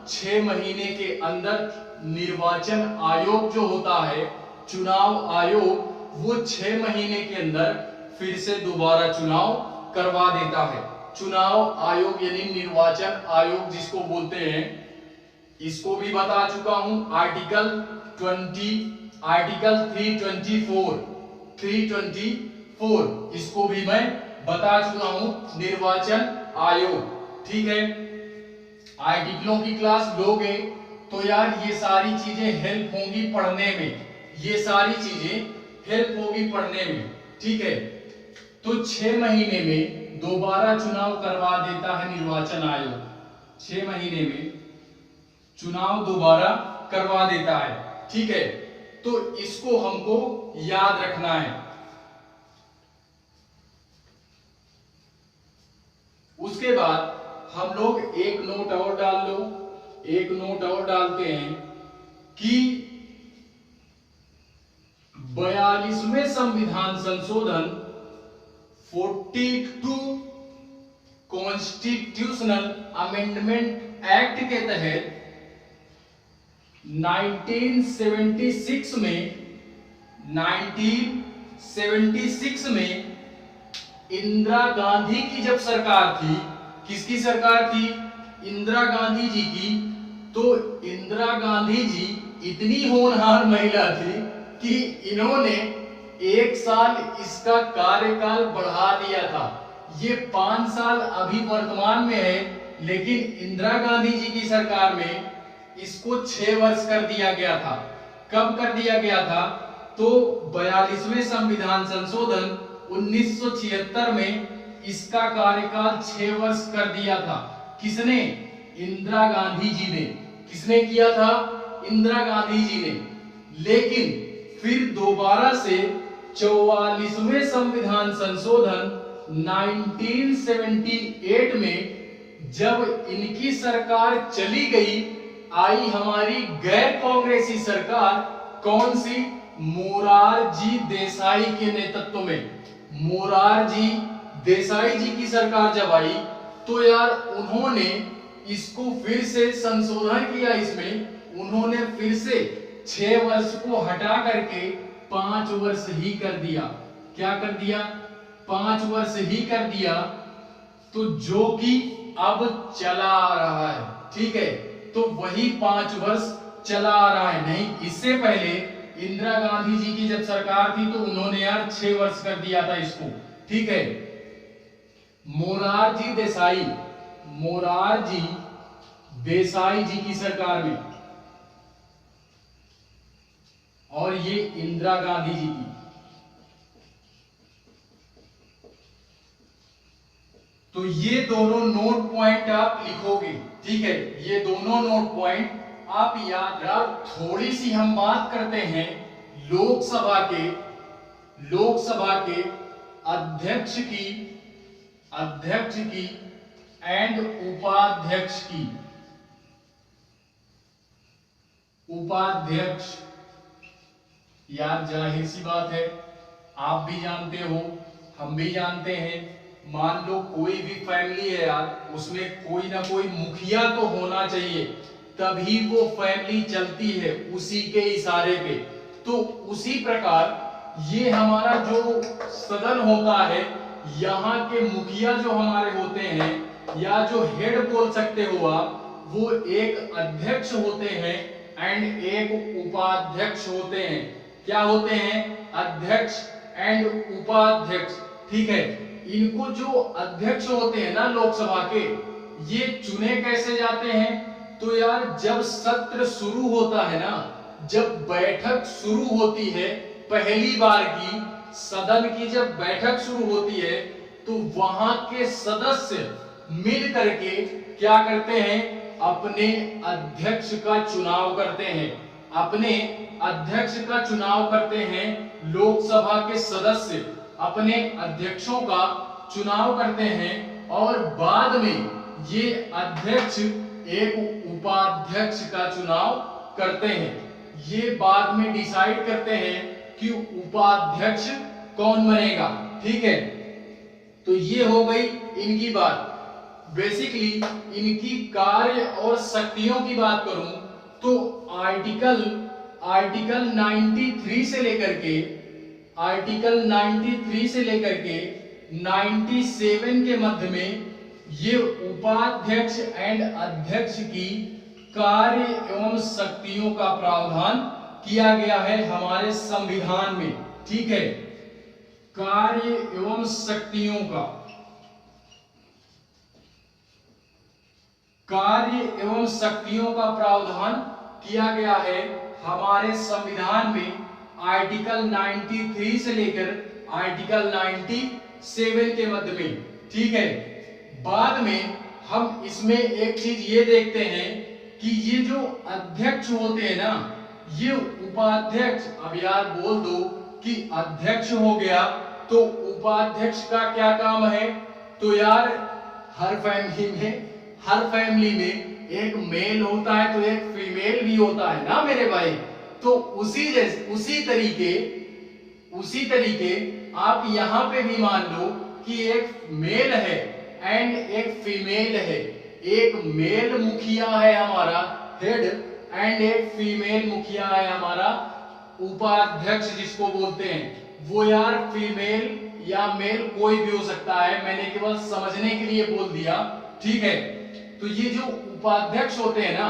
6 महीने के अंदर निर्वाचन आयोग जो होता है, चुनाव आयोग, वो 6 महीने के अंदर फिर से दोबारा चुनाव करवा देता है। चुनाव आयोग यानी निर्वाचन आयोग जिसको बोलते हैं, इसको भी बता चुका हूं, आर्टिकल 324, इसको भी मैं बता चुका हूं, निर्वाचन आयोग। ठीक है, आर्टिकलों की क्लास लोगे तो यार ये सारी चीजें हेल्प होंगी पढ़ने में, ये सारी चीजें हेल्प होगी पढ़ने में। ठीक है, तो 6 महीने में दोबारा चुनाव करवा देता है निर्वाचन आयोग, 6 महीने में चुनाव दोबारा करवा देता है। ठीक है, तो इसको हमको याद रखना है। उसके बाद हम लोग एक नोट और डाल लो, एक नोट और डालते हैं कि 42वें संविधान संशोधन 42 कॉन्स्टिट्यूशनल अमेंडमेंट एक्ट के तहत 1976 में इंदिरा गांधी की जब सरकार थी, किसकी सरकार थी? इंदिरा गांधी जी की। तो इंदिरा गांधी जी इतनी होनहार महिला थी कि इन्होंने 1 साल इसका कार्यकाल बढ़ा दिया था। ये 5 साल अभी वर्तमान में है, लेकिन इंदिरा गांधी जी की सरकार में इसको 6 वर्ष कर दिया गया था। कब कर दिया गया था? तो 42वें संविधान संशोधन 1976 में इसका कार्यकाल 6 वर्ष कर दिया था। किसने? इंदिरा गांधी जी ने। किसने किया था? इंदिरा गांधी जी ने। लेकिन फिर दोबारा से 44वें संविधान संशोधन 1978 में जब इनकी सरकार चली गई, आई हमारी गैर कांग्रेसी सरकार। कौन सी? मोरारजी देसाई के नेतृत्व में। मोरारजी देसाई जी की सरकार जब आई तो यार उन्होंने इसको फिर से संशोधन किया। इसमें उन्होंने फिर से 6 वर्ष को हटा करके 5 वर्ष ही कर दिया। क्या कर दिया? 5 वर्ष ही कर दिया। तो जो कि अब चला आ रहा है, ठीक है। तो वही 5 वर्ष चला आ रहा है। नहीं, इससे पहले इंदिरा गांधी जी की जब सरकार थी तो उन्होंने यार 6 वर्ष कर दिया था इसको, ठीक है। मोरारजी देसाई जी की सरकार में, और ये इंदिरा गांधी जी की। तो ये दोनों नोट पॉइंट आप लिखोगे, ठीक है। ये दोनों नोट पॉइंट आप याद रख। थोड़ी सी हम बात करते हैं लोकसभा के अध्यक्ष की एंड उपाध्यक्ष की। उपाध्यक्ष यार जाहिर सी बात है, आप भी जानते हो, हम भी जानते हैं। मान लो कोई भी फैमिली है यार, उसमें कोई ना कोई मुखिया तो होना चाहिए, तभी वो फैमिली चलती है, उसी के इशारे पे। तो उसी प्रकार ये हमारा जो सदन होता है, यहाँ के मुखिया जो हमारे होते हैं, या जो हेड बोल सकते हो आप, वो एक अध्यक्ष होते हैं एंड एक उपाध्यक्ष होते हैं। क्या होते हैं? अध्यक्ष एंड उपाध्यक्ष, ठीक है। इनको जो अध्यक्ष होते हैं ना लोकसभा के, ये चुने कैसे जाते हैं? तो यार जब सत्र शुरू होता है ना, जब बैठक शुरू होती है, पहली बार की सदन की जब बैठक शुरू होती है, तो वहां के सदस्य मिल करके क्या करते हैं? अपने अध्यक्ष का चुनाव करते हैं। अपने अध्यक्ष का चुनाव करते हैं। लोकसभा के सदस्य अपने अध्यक्षों का चुनाव करते हैं, और बाद में ये अध्यक्ष एक उपाध्यक्ष का चुनाव करते हैं। ये बाद में डिसाइड करते हैं कि उपाध्यक्ष कौन बनेगा, ठीक है। तो ये हो गई इनकी बात। बेसिकली इनकी कार्य और शक्तियों की बात करूं तो आर्टिकल 93 से लेकर के 97 के मध्य में ये उपाध्यक्ष एंड अध्यक्ष की कार्य एवं शक्तियों का प्रावधान किया गया है हमारे संविधान में, ठीक है। कार्य एवं शक्तियों का प्रावधान किया गया है हमारे संविधान में आर्टिकल 93 से लेकर आर्टिकल 97 के मध्य में, ठीक है। बाद में हम इसमें एक चीज ये देखते हैं कि ये जो अध्यक्ष होते हैं ना, ये उपाध्यक्ष, अब यार बोल दो कि अध्यक्ष हो गया, तो उपाध्यक्ष का क्या काम है? तो यार हर फैमिली में एक मेल होता है तो एक फीमेल भी होता है ना मेरे भाई। तो उसी तरीके उसी तरीके आप यहां पे भी मान लो कि एक मेल है एंड एक फीमेल है। एक मेल मुखिया है हमारा हेड एंड एक फीमेल मुखिया है हमारा उपाध्यक्ष जिसको बोलते हैं। वो यार फीमेल या मेल कोई भी हो सकता है, मैंने केवल समझने के लिए बोल दिया, ठीक है। तो ये जो उपाध्यक्ष होते हैं ना,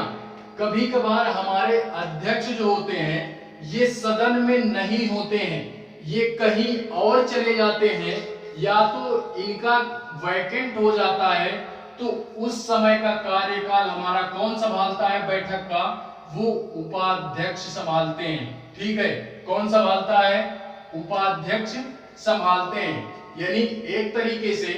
कभी कभार हमारे अध्यक्ष जो होते हैं ये सदन में नहीं होते हैं, ये कहीं और चले जाते हैं, या तो इनका वैकेंट हो जाता है, तो उस समय का कार्यकाल हमारा कौन संभालता है बैठक का, वो उपाध्यक्ष संभालते हैं, ठीक है। कौन संभालता है? उपाध्यक्ष संभालते हैं। यानी एक तरीके से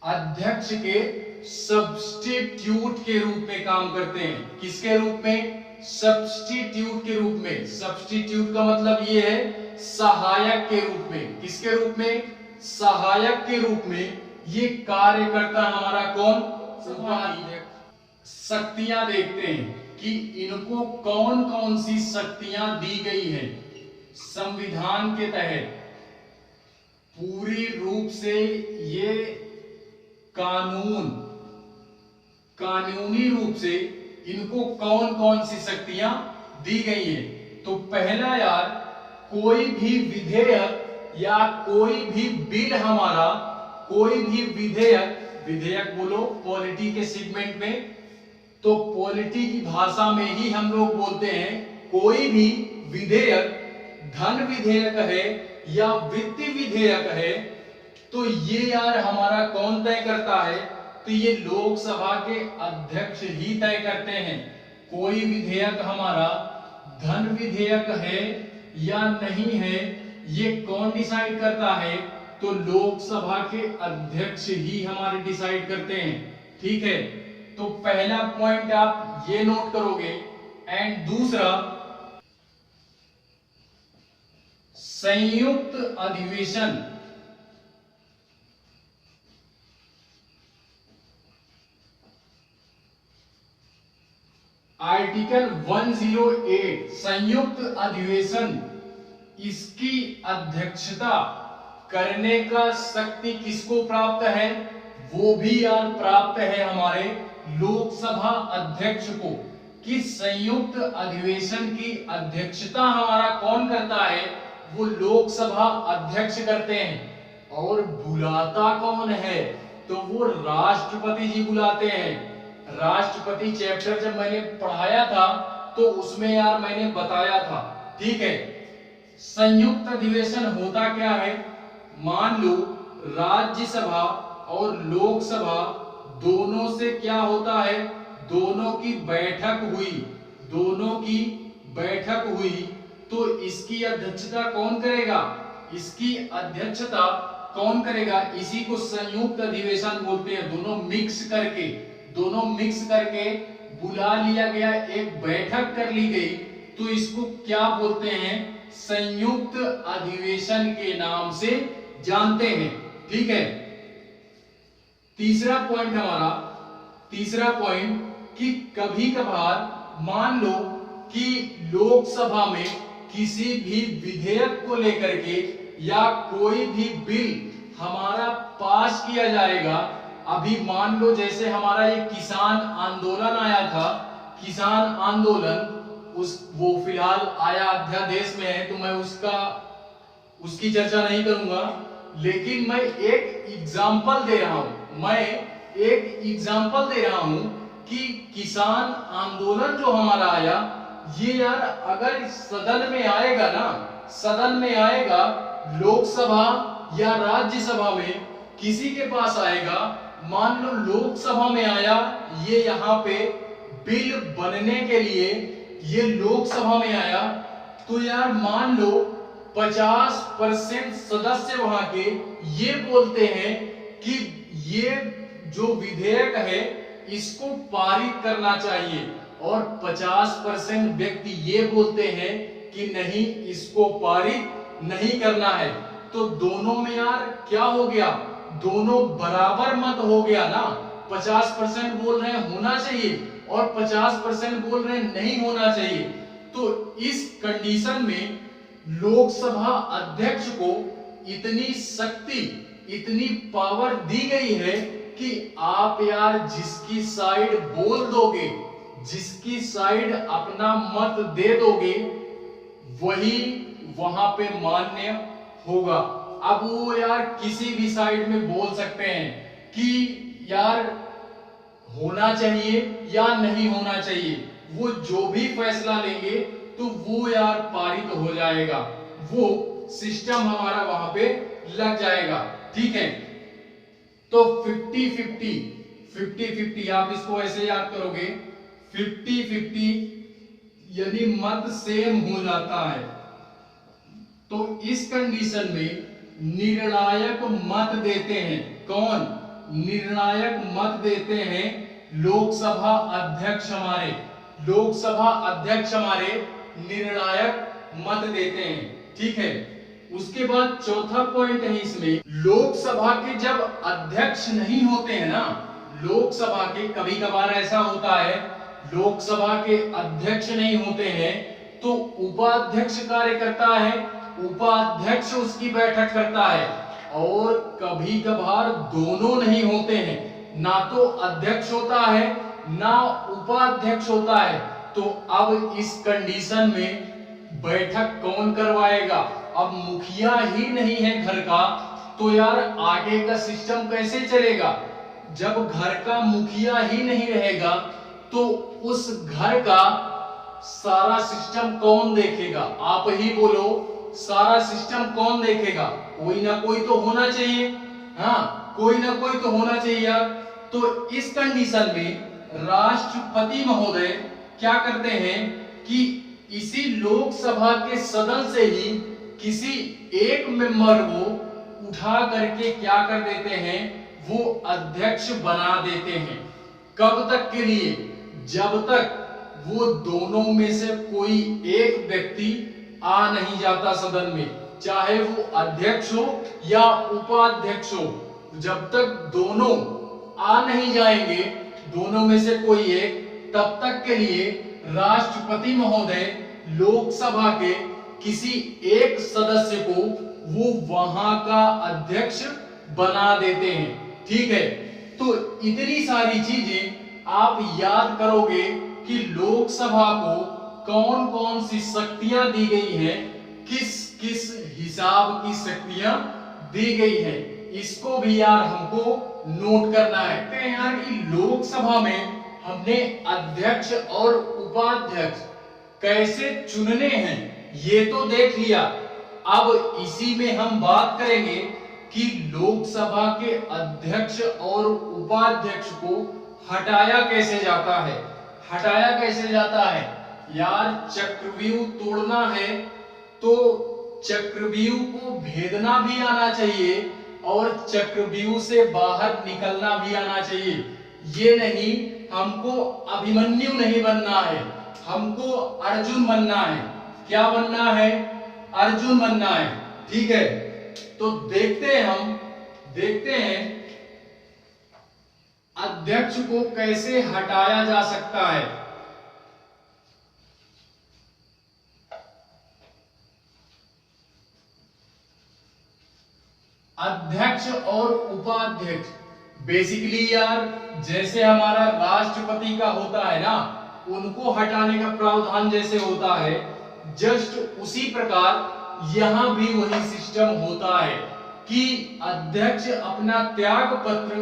अध्यक्ष के सब्स्टिट्यूट के रूप में काम करते हैं। किसके रूप में? सब्स्टिट्यूट के रूप में। सब्स्टिट्यूट का मतलब ये है सहायक के रूप में। किसके रूप में? सहायक के रूप में ये कार्य करता हमारा कौन? उपाध्यक्ष। शक्तियां देखते हैं कि इनको कौन कौन सी शक्तियां दी गई हैं संविधान के तहत। पूरी रूप से ये कानूनी रूप से इनको कौन कौन सी शक्तियां दी गई हैं। तो पहला यार, कोई भी विधेयक या कोई भी बिल हमारा, कोई भी विधेयक बोलो पॉलिटी के सेगमेंट में, तो पॉलिटी की भाषा में ही हम लोग बोलते हैं कोई भी विधेयक, धन विधेयक है या वित्त विधेयक है, तो ये यार हमारा कौन तय करता है? तो ये लोकसभा के अध्यक्ष ही तय करते हैं। कोई विधेयक हमारा धन विधेयक है या नहीं है, ये कौन डिसाइड करता है? तो लोकसभा के अध्यक्ष ही हमारे डिसाइड करते हैं, ठीक है। तो पहला पॉइंट आप ये नोट करोगे। एंड दूसरा, संयुक्त अधिवेशन। आर्टिकल 108 संयुक्त अधिवेशन, इसकी अध्यक्षता करने का शक्ति किसको प्राप्त है? वो भी यार प्राप्त है हमारे लोकसभा अध्यक्ष को। कि संयुक्त अधिवेशन की अध्यक्षता हमारा कौन करता है? वो लोकसभा अध्यक्ष करते हैं। और बुलाता कौन है? तो वो राष्ट्रपति जी बुलाते हैं। राष्ट्रपति चैप्टर जब मैंने पढ़ाया था तो उसमें यार मैंने बताया था, ठीक है। संयुक्त अधिवेशन होता क्या है? मान लो राज्यसभा और लोकसभा दोनों से क्या होता है? दोनों की बैठक हुई, तो इसकी अध्यक्षता कौन करेगा? इसकी अध्यक्षता कौन करेगा? इसी को संयुक्त अधिवेशन बोलते हैं। दोनों मिक्स करके बुला लिया गया, एक बैठक कर ली गई, तो इसको क्या बोलते हैं? संयुक्त अधिवेशन के नाम से जानते हैं, ठीक है। तीसरा पॉइंट कि कभी कभार मान लो कि लोकसभा में किसी भी विधेयक को लेकर के या कोई भी बिल हमारा पास किया जाएगा। अभी मान लो जैसे हमारा ये किसान आंदोलन आया था, किसान आंदोलन वो फिलहाल आया अध्यादेश में है, तो मैं उसकी चर्चा नहीं करूंगा, लेकिन मैं एक एग्जाम्पल दे रहा हूं कि किसान आंदोलन जो हमारा आया, ये यार अगर सदन में आएगा लोकसभा या राज्यसभा में, किसी के पास आएगा, मान लो लोकसभा में आया, ये यहाँ पे बिल बनने के लिए ये लोकसभा में आया, तो यार मान लो 50% सदस्य वहां के ये बोलते हैं कि ये जो विधेयक है इसको पारित करना चाहिए, और 50% व्यक्ति ये बोलते हैं कि नहीं, इसको पारित नहीं करना है। तो दोनों में यार क्या हो गया? दोनों बराबर मत हो गया ना। 50% बोल रहे हैं होना चाहिए और 50% बोल रहे हैं नहीं होना चाहिए। तो इस कंडीशन में लोकसभा अध्यक्ष को इतनी शक्ति, इतनी पावर दी गई है कि आप यार जिसकी साइड बोल दोगे, जिसकी साइड अपना मत दे दोगे, वही वहां पे मान्य होगा। अब वो यार किसी भी साइड में बोल सकते हैं कि यार होना चाहिए या नहीं होना चाहिए, वो जो भी फैसला लेंगे तो वो यार पारित हो जाएगा, वो सिस्टम हमारा वहां पे लग जाएगा। ठीक है, तो 50-50 आप इसको ऐसे याद करोगे, 50-50 यदि मत सेम हो जाता है तो इस कंडीशन में निर्णायक मत देते हैं। कौन निर्णायक मत देते हैं? लोकसभा अध्यक्ष हमारे, लोकसभा अध्यक्ष हमारे निर्णायक मत देते हैं। ठीक है, उसके बाद चौथा पॉइंट है इसमें, लोकसभा के जब अध्यक्ष नहीं होते हैं ना, लोकसभा के कभी कभार ऐसा होता है लोकसभा के अध्यक्ष नहीं होते हैं तो उपाध्यक्ष कार्य करता है, उपाध्यक्ष उसकी बैठक करता है, और कभी कभार दोनों नहीं होते हैं, ना तो अध्यक्ष होता है ना उपाध्यक्ष होता है। तो अब इस कंडीशन में बैठक कौन करवाएगा? अब मुखिया ही नहीं है घर का, तो यार आगे का सिस्टम कैसे चलेगा? जब घर का मुखिया ही नहीं रहेगा तो उस घर का सारा सिस्टम कौन देखेगा? आप ही बोलो, सारा सिस्टम कौन देखेगा? कोई ना कोई तो होना चाहिए। हाँ, कोई ना कोई तो होना चाहिए यार। तो इस कंडीशन में राष्ट्रपति महोदय क्या करते हैं कि इसी लोकसभा के सदन से ही किसी एक मेंबर को उठा करके क्या कर देते हैं, वो अध्यक्ष बना देते हैं। कब तक के लिए? जब तक वो दोनों में से कोई एक व्यक्ति आ नहीं जाता सदन में, चाहे वो अध्यक्ष हो या उपाध्यक्ष हो, जब तक दोनों आ नहीं जाएंगे, दोनों में से कोई एक, तब तक के लिए राष्ट्रपति महोदय लोकसभा के किसी एक सदस्य को वो वहां का अध्यक्ष बना देते हैं। ठीक है, तो इतनी सारी चीजें आप याद करोगे कि लोकसभा को कौन कौन सी शक्तियां दी गई हैं, किस किस हिसाब की शक्तियां दी गई है, इसको भी यार हमको नोट करना है। तो यार कि लोकसभा में हमने अध्यक्ष और उपाध्यक्ष कैसे चुनने हैं ये तो देख लिया। अब इसी में हम बात करेंगे कि लोकसभा के अध्यक्ष और उपाध्यक्ष को हटाया कैसे जाता है। हटाया कैसे जाता है यार? चक्रव्यूह तोड़ना है तो चक्रव्यूह को भेदना भी आना चाहिए और चक्रव्यूह से बाहर निकलना भी आना चाहिए। ये नहीं हमको अभिमन्यु नहीं बनना है, हमको अर्जुन बनना है। क्या बनना है? अर्जुन बनना है। ठीक है, तो देखते हैं अध्यक्ष को कैसे हटाया जा सकता है। अध्यक्ष और उपाध्यक्ष बेसिकली यार जैसे हमारा राष्ट्रपति का होता है ना, उनको हटाने का प्रावधान जैसे होता है, जस्ट उसी प्रकार यहां भी वही सिस्टम होता है कि अध्यक्ष अपना त्याग पत्र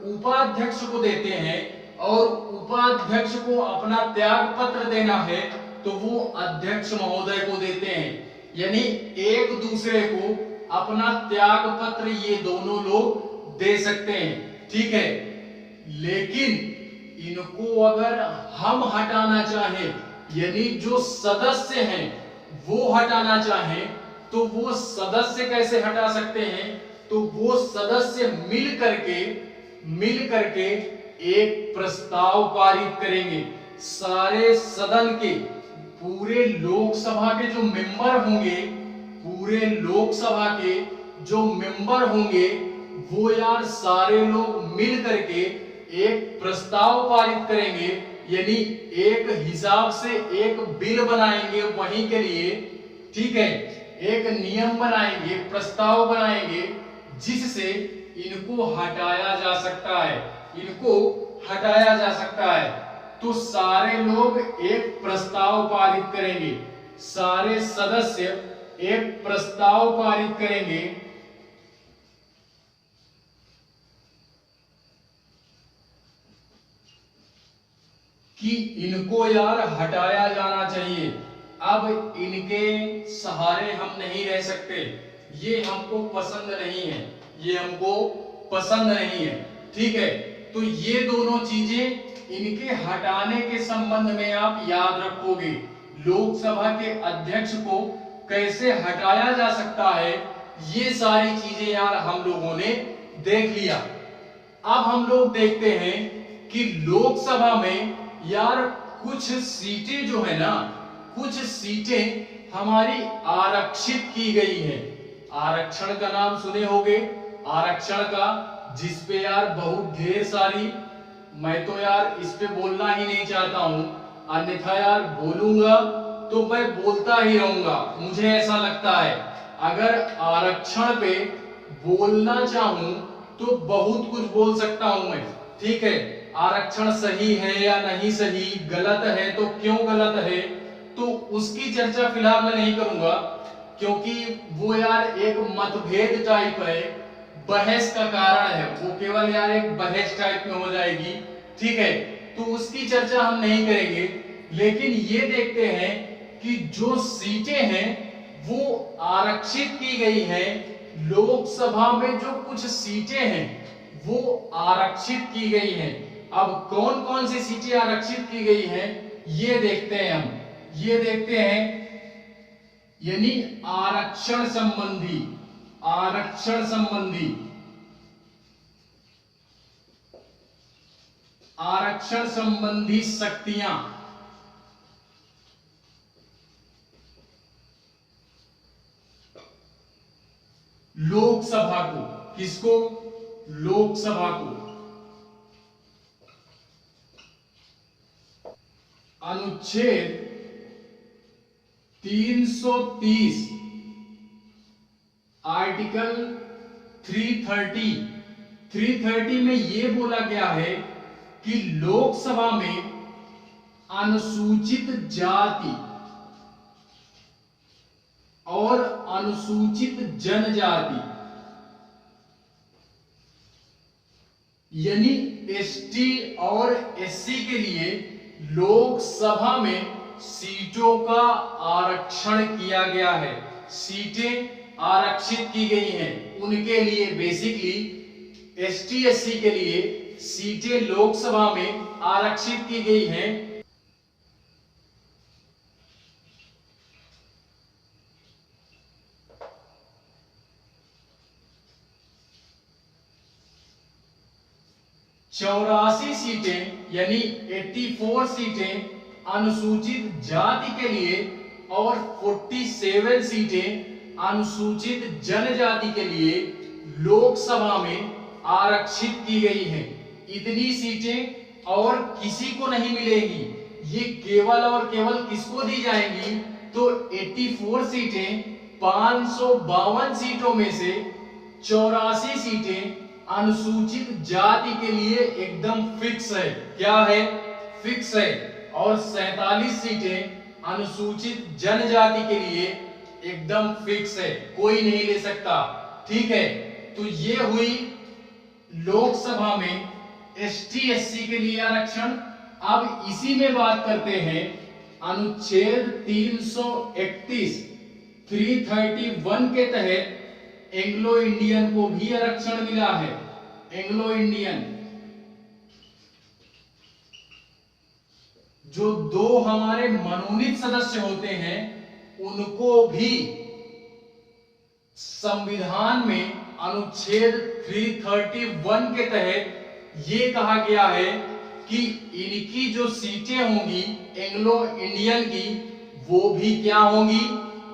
उपाध्यक्ष को देते हैं और उपाध्यक्ष को अपना त्याग पत्र देना है तो वो अध्यक्ष महोदय को देते हैं। यानी एक दूसरे को अपना त्याग पत्र ये दोनों लोग दे सकते हैं। ठीक है, लेकिन इनको अगर हम हटाना चाहें, यानी जो सदस्य हैं वो हटाना चाहें, तो वो सदस्य कैसे हटा सकते हैं? तो वो सदस्य मिल करके एक प्रस्ताव पारित करेंगे। सारे सदन के पूरे लोकसभा के जो मेंबर होंगे, पूरे लोकसभा के जो मेंबर होंगे वो यार सारे लोग मिल करके एक प्रस्ताव पारित करेंगे, यानी एक हिसाब से एक बिल बनाएंगे वहीं के लिए। ठीक है, एक नियम बनाएंगे, प्रस्ताव बनाएंगे जिससे इनको हटाया जा सकता है, इनको हटाया जा सकता है। तो सारे लोग एक प्रस्ताव पारित करेंगे, सारे सदस्य एक प्रस्ताव पारित करेंगे कि इनको यार हटाया जाना चाहिए। अब इनके सहारे हम नहीं रह सकते, ये हमको पसंद नहीं है, ये हमको पसंद नहीं है, ठीक है। तो ये दोनों चीजें इनके हटाने के संबंध में आप याद रखोगे। लोकसभा के अध्यक्ष को कैसे हटाया जा सकता है, ये सारी चीजें यार हम लोगों ने देख लिया। अब हम लोग देखते हैं कि लोकसभा में यार कुछ सीटें जो है ना, कुछ सीटें हमारी आरक्षित की गई है। आरक्षण का नाम सुने होंगे, आरक्षण का, जिस पे यार बहुत ढेर सारी, मैं तो यार इस पे बोलना ही नहीं चाहता हूं, अन्यथा यार बोलूंगा तो मैं बोलता ही रहूंगा, मुझे ऐसा लगता है। अगर आरक्षण पे बोलना चाहूं तो बहुत कुछ बोल सकता हूं मैं, ठीक है। आरक्षण सही है या नहीं सही, गलत है तो क्यों गलत है, तो उसकी चर्चा फिलहाल मैं नहीं करूंगा, क्योंकि वो यार एक मतभेद टाइप है, बहस का कारण है, वो केवल यार एक बहस टाइप में हो जाएगी, ठीक है। तो उसकी चर्चा हम नहीं करेंगे। लेकिन ये देखते हैं कि जो सीटें हैं वो आरक्षित की गई हैं, लोकसभा में जो कुछ सीटें हैं वो आरक्षित की गई हैं। अब कौन कौन सी सीटें आरक्षित की गई हैं ये देखते हैं हम, ये देखते हैं, यानी आरक्षण संबंधी, आरक्षण संबंधी, आरक्षण संबंधी शक्तियां, लोकसभा को, किसको, लोकसभा को अनुच्छेद 330 आर्टिकल 330 में यह बोला गया है कि लोकसभा में अनुसूचित जाति और अनुसूचित जनजाति यानी एसटी और एससी के लिए लोकसभा में सीटों का आरक्षण किया गया है, सीटें आरक्षित की गई हैं उनके लिए। बेसिकली एसटी एससी के लिए सीटें लोकसभा में आरक्षित की गई हैं। चौरासी सीटें यानी 84 सीटें अनुसूचित जाति के लिए और 47 सीटें अनुसूचित जनजाति के लिए लोकसभा में आरक्षित की गई हैं। इतनी सीटें और किसी को नहीं मिलेगी, ये केवल और केवल किसको दी जाएंगी, तो 84 सीटें 552 सीटों में से 84 सीटें अनुसूचित जाति के लिए एकदम फिक्स है। क्या है, फिक्स है। और 47 सीटें अनुसूचित जनजाति के लिए एकदम फिक्स है, कोई नहीं ले सकता, ठीक है। तो ये हुई लोकसभा में एसटी एससी के लिए आरक्षण। अब इसी में बात करते हैं अनुच्छेद 331 331 के तहत एंग्लो इंडियन को भी आरक्षण मिला है। एंग्लो इंडियन जो दो हमारे मनोनीत सदस्य होते हैं उनको भी संविधान में अनुच्छेद 331 के तहत ये कहा गया है कि इनकी जो सीटें होंगी एंग्लो इंडियन की वो भी क्या होंगी,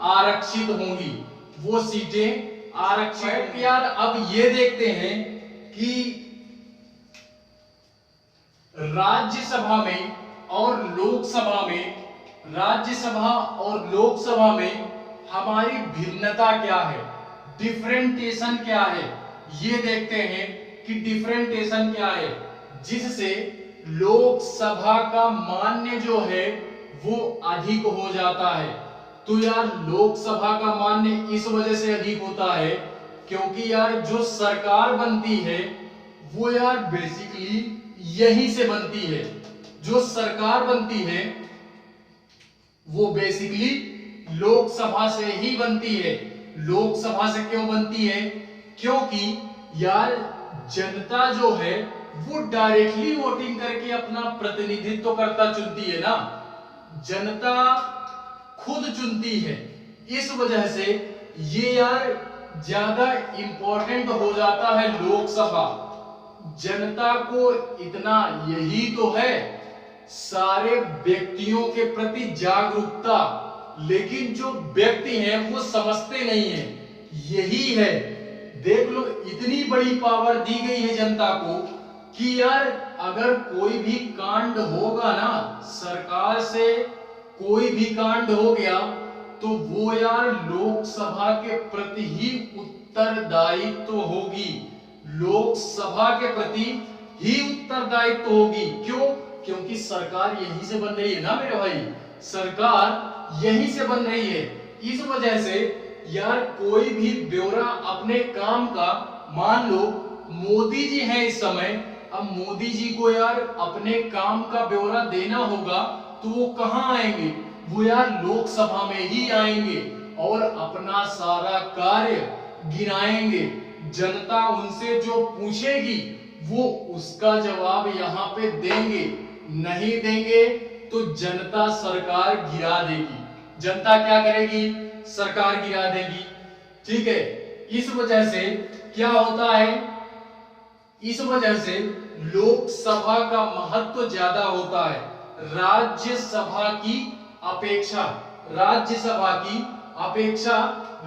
आरक्षित होंगी, वो सीटें आरक्षित। यार अब ये देखते हैं कि राज्यसभा में और लोकसभा में, राज्यसभा और लोकसभा में हमारी भिन्नता क्या है, डिफरेंटेशन क्या है, ये देखते हैं कि डिफरेंटेशन क्या है, जिससे लोकसभा का मान्य जो है वो अधिक हो जाता है। तो यार लोकसभा का मान्य इस वजह से अधिक होता है क्योंकि यार जो सरकार बनती है वो यार बेसिकली यहीं से बनती है। जो सरकार बनती है वो बेसिकली लोकसभा से ही बनती है। लोकसभा से क्यों बनती है? क्योंकि यार जनता जो है वो डायरेक्टली वोटिंग करके अपना प्रतिनिधित्व करता चुनती है ना, जनता खुद चुनती है। इस वजह से ये यार ज्यादा इंपॉर्टेंट हो जाता है लोकसभा। जनता को इतना यही तो है सारे व्यक्तियों के प्रति जागरूकता, लेकिन जो व्यक्ति हैं वो समझते नहीं है, यही है। देख लो इतनी बड़ी पावर दी गई है जनता को कि यार अगर कोई भी कांड होगा ना, सरकार से कोई भी कांड हो गया तो वो यार लोकसभा के प्रति ही उत्तरदायित्व होगी, लोकसभा के प्रति ही उत्तरदायित्व होगी। क्यों? क्योंकि सरकार यहीं से बन रही है ना मेरे भाई, सरकार यहीं से बन रही है। इस वजह से यार कोई भी ब्यौरा अपने काम का, मान लो मोदी जी हैं इस समय, अब मोदी जी को यार अपने काम का ब्यौरा देना होगा तो वो कहां आएंगे? वो यार लोकसभा में ही आएंगे और अपना सारा कार्य गिनाएंगे। जनता उनसे जो पूछेगी वो उसका जवाब यहाँ पे देंगे, नहीं देंगे तो जनता सरकार गिरा देगी। जनता क्या करेगी? सरकार गिरा देगी। ठीक है, इस वजह से क्या होता है? इस वजह से लोकसभा का महत्व ज्यादा होता है राज्यसभा की अपेक्षा। राज्यसभा की अपेक्षा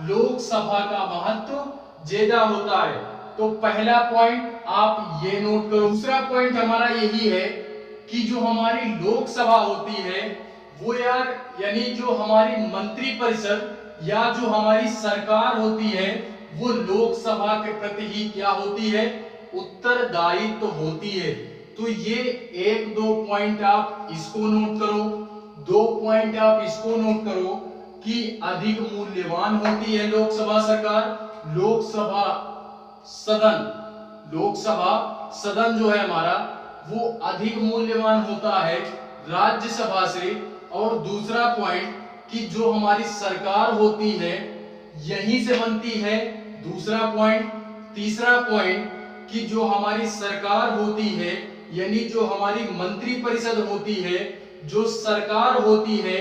लोकसभा का महत्व ज्यादा होता है। तो पहला पॉइंट आप ये नोट करो। दूसरा पॉइंट हमारा यही है कि जो हमारी लोकसभा होती है वो यार यानी जो हमारी मंत्रिपरिषद या जो हमारी सरकार होती है वो लोकसभा के प्रति ही क्या होती है? उत्तरदायित्व तो होती है। तो ये एक दो पॉइंट आप इसको नोट करो, दो पॉइंट आप इसको नोट करो कि अधिक मूल्यवान होती है लोकसभा सरकार। लोकसभा सदन जो है हमारा वो अधिक मूल्यवान होता है राज्यसभा से। और दूसरा पॉइंट कि जो हमारी सरकार होती है यहीं से बनती है, दूसरा पॉइंट। तीसरा पॉइंट कि जो हमारी सरकार होती है यानी जो हमारी मंत्रिपरिषद होती है, जो सरकार होती है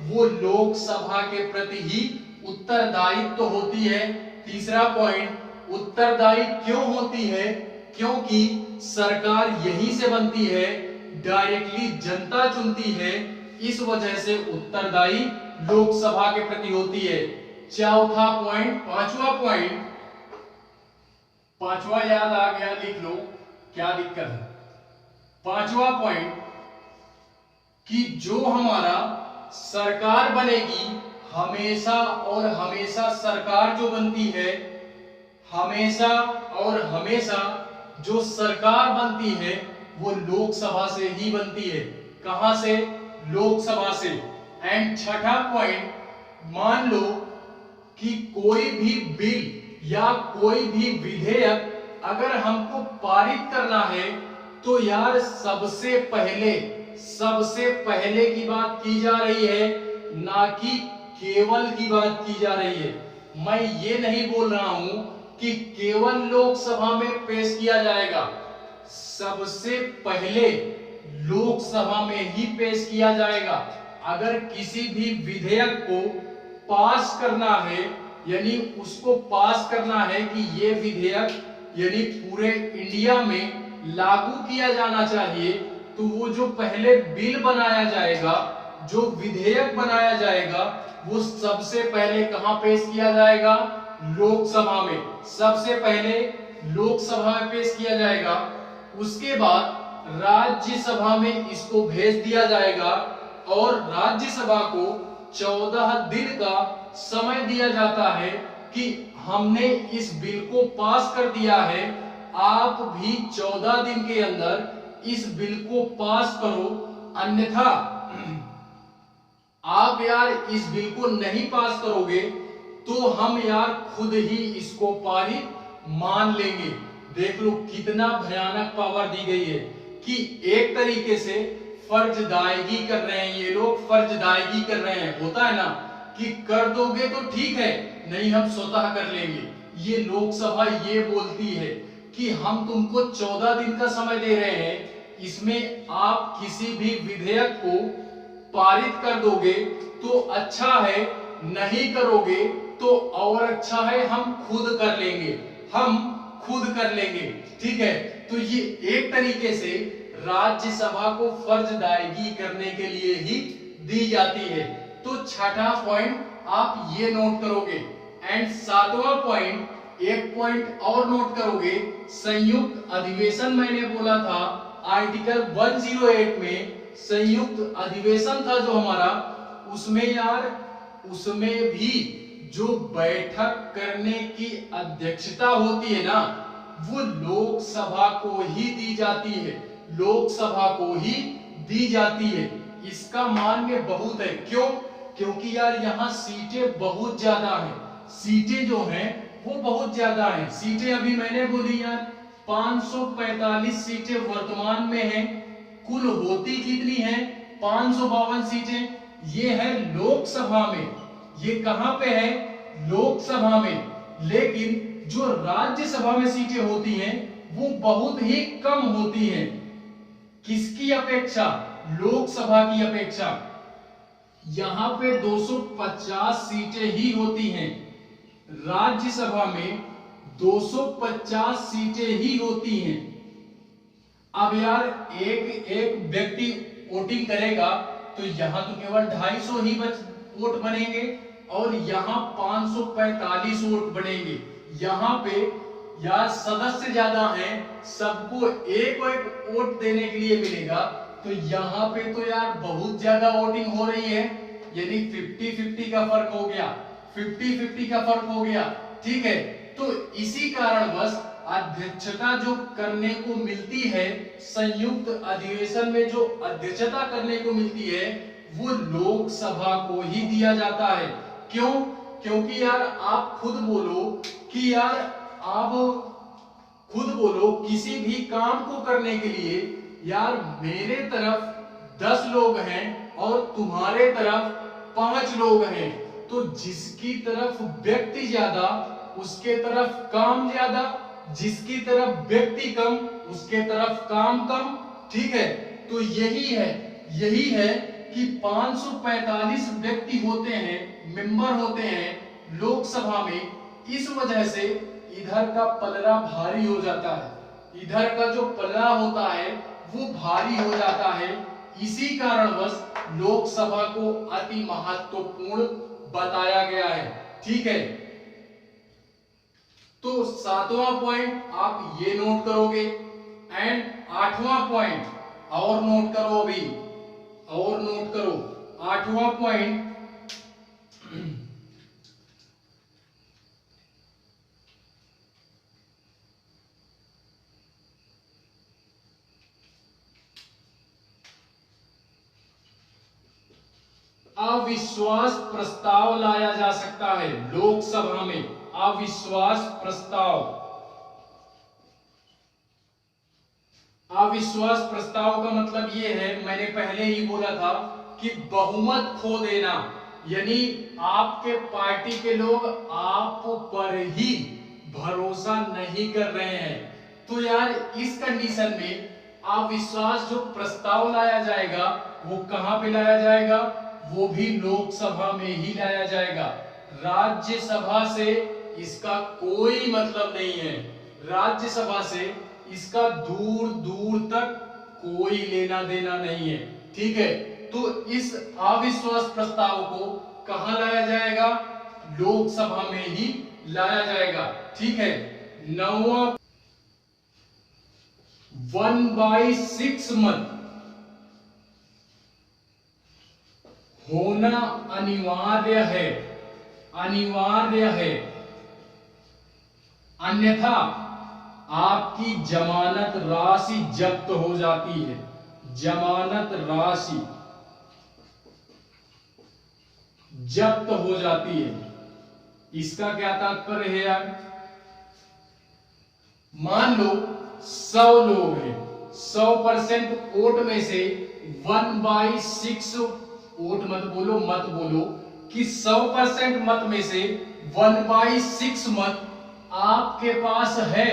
वो लोकसभा के प्रति ही उत्तरदायित्व होती है। तीसरा पॉइंट, उत्तरदायी क्यों होती है? क्योंकि सरकार यहीं से बनती है, डायरेक्टली जनता चुनती है, इस वजह से उत्तरदायी लोकसभा के प्रति होती है। चौथा पॉइंट, पांचवा याद आ गया, लिख लो, क्या दिक्कत है। पांचवा पॉइंट कि जो हमारा सरकार बनेगी हमेशा और हमेशा सरकार जो बनती है, हमेशा और हमेशा जो सरकार बनती है वो लोकसभा से ही बनती है। कहां से? लोकसभा से। एंड छठा पॉइंट, मान लो कि कोई भी बिल या कोई भी विधेयक अगर हमको पारित करना है तो यार सबसे पहले की बात की जा रही है, ना कि केवल की बात की जा रही है। मैं ये नहीं बोल रहा हूं कि केवल लोकसभा में पेश किया जाएगा, सबसे पहले लोकसभा में ही पेश किया जाएगा। अगर किसी भी विधेयक को पास करना है यानी उसको पास करना है कि ये विधेयक यानी पूरे इंडिया में लागू किया जाना चाहिए, तो वो जो पहले बिल बनाया जाएगा, जो विधेयक बनाया जाएगा, वो सबसे पहले कहां पेश किया जाएगा? लोकसभा में। सबसे पहले लोकसभा में पेश किया जाएगा, उसके बाद राज्यसभा में इसको भेज दिया जाएगा और राज्यसभा को 14 दिन का समय दिया जाता है कि हमने इस बिल को पास कर दिया है, आप भी 14 दिन के अंदर इस बिल को पास करो, अन्यथा आप यार इस बिल को नहीं पास करोगे तो हम यार खुद ही इसको पारित मान लेंगे। देख लो कितना भयानक पावर दी गई है कि एक तरीके से फर्जदायगी कर रहे हैं ये लोग, फर्जदायगी कर रहे हैं। होता है ना कि कर दोगे तो ठीक है, नहीं हम स्वतः कर लेंगे। ये लोकसभा ये बोलती है कि हम तुमको 14 दिन का समय दे रहे हैं, इसमें आप किसी भी विधेयक को पारित कर दोगे तो अच्छा है, नहीं करोगे तो और अच्छा है, हम खुद कर लेंगे, हम खुद कर लेंगे। ठीक है, तो ये एक तरीके से राज्यसभा को फर्जदायगी करने के लिए ही दी जाती है। तो छठा पॉइंट आप ये नोट करोगे। एंड सातवां पॉइंट, एक पॉइंट और नोट करोगे, संयुक्त अधिवेशन मैंने बोला था आर्टिकल 108 में संयुक्त अधिवेशन था जो हमारा, उसमें यार उसमें भी जो बैठक करने की अध्यक्षता होती है ना, वो लोकसभा को ही दी जाती है, लोकसभा को ही दी जाती है। इसका मान्य बहुत है। क्यों? क्योंकि यार यहाँ सीटें बहुत ज्यादा हैं, सीटें जो हैं वो बहुत ज्यादा हैं। सीटें अभी मैंने बोली यार 545 सीटें वर्तमान में हैं, कुल होती कितनी हैं? 552 सीटें। ये है लोकसभा में, ये कहां पे है? लोकसभा में। लेकिन जो राज्यसभा में सीटें होती हैं वो बहुत ही कम होती हैं। किसकी अपेक्षा? लोकसभा की अपेक्षा। यहां पे 250 सीटें ही होती हैं, राज्यसभा में 250 सीटें ही होती हैं। अब यार एक एक व्यक्ति वोटिंग करेगा तो यहां तो केवल 250 ही वोट बनेंगे और यहां 545 वोट बनेंगे। यहां पे यार सदस्य ज्यादा हैं, सबको एक एक वोट देने के लिए मिलेगा, तो यहां पे तो यार बहुत ज्यादा वोटिंग हो रही है, यानी 50-50 का फर्क हो गया, 50-50 का फर्क हो गया। ठीक है, तो इसी कारणवश अध्यक्षता जो करने को मिलती है, संयुक्त अधिवेशन में जो अध्यक्षता करने को मिलती है वो लोकसभा को ही दिया जाता है। क्यों? क्योंकि यार आप खुद बोलो कि यार आप खुद बोलो किसी भी काम को करने के लिए, यार मेरे तरफ 10 लोग हैं और तुम्हारे तरफ 5 लोग हैं, तो जिसकी तरफ व्यक्ति ज्यादा उसके तरफ काम ज्यादा, जिसकी तरफ व्यक्ति कम उसके तरफ काम कम। ठीक है, तो यही है कि 545 व्यक्ति होते हैं, मेंबर होते हैं लोकसभा में। इस वजह से इधर का पलड़ा भारी हो जाता है, इधर का जो पलड़ा होता है वो भारी हो जाता है। इसी कारणवश लोकसभा को अति महत्वपूर्ण बताया गया है। ठीक है, तो सातवां पॉइंट आप ये नोट करोगे। एंड आठवां पॉइंट और नोट करो, अभी और नोट करो। आठवां पॉइंट, अविश्वास प्रस्ताव लाया जा सकता है लोकसभा में, अविश्वास प्रस्ताव। अविश्वास प्रस्ताव का मतलब यह है, मैंने पहले ही बोला था कि बहुमत खो देना, यानी आपके पार्टी के लोग आप पर ही भरोसा नहीं कर रहे हैं, तो यार इस कंडीशन में अविश्वास जो प्रस्ताव लाया जाएगा वो कहां पे लाया जाएगा? वो भी लोकसभा में ही लाया जाएगा। राज्यसभा से इसका कोई मतलब नहीं है, राज्यसभा से इसका दूर दूर तक कोई लेना देना नहीं है। ठीक है, तो इस अविश्वास प्रस्ताव को कहां लाया जाएगा? लोकसभा में ही लाया जाएगा। ठीक है, 9वां 1/6 मत, होना अनिवार्य है, अनिवार्य है, अन्यथा आपकी जमानत राशि जब्त हो जाती है। जमानत राशि जब्त हो जाती है। इसका क्या तात्पर्य है यार? मान लो 100 लोग हैं, 100% वोट में से 1/6 वोट, मत बोलो मत बोलो, कि 100% मत में से 1/6 मत आपके पास है,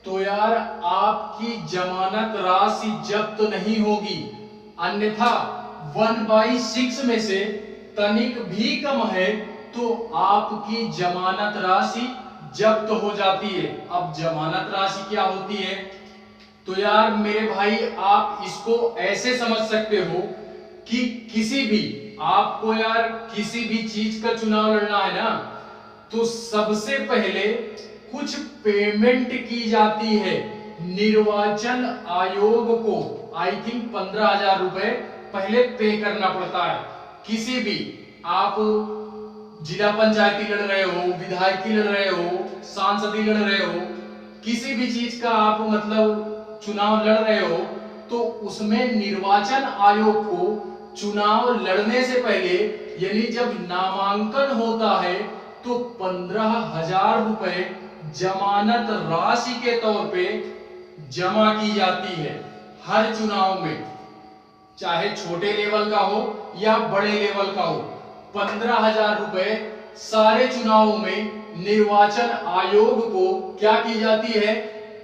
तो यार आपकी जमानत राशि जब्त नहीं होगी। अन्यथा 1/6 में से तनिक भी कम है तो आपकी जमानत राशि जब्त हो जाती है। अब जमानत राशि क्या होती है? तो यार मेरे भाई आप इसको ऐसे समझ सकते हो कि किसी भी, आपको यार किसी भी चीज का चुनाव लड़ना है ना, तो सबसे पहले कुछ पेमेंट की जाती है निर्वाचन आयोग को। आई थिंक 15,000 रुपए पहले पे करना पड़ता है। किसी भी, आप जिला पंचायती लड़ रहे हो, विधायकी लड़ रहे हो, सांसदी लड़ रहे हो, किसी भी चीज का आप मतलब चुनाव लड़ रहे हो, तो उसमें निर्वाचन आयोग को चुनाव लड़ने से पहले, यानी जब नामांकन होता है, तो 15,000 रुपए जमानत राशि के तौर पे जमा की जाती है हर चुनाव में, चाहे छोटे लेवल का हो या बड़े लेवल का हो। 15,000 रुपए सारे चुनावों में निर्वाचन आयोग को क्या की जाती है?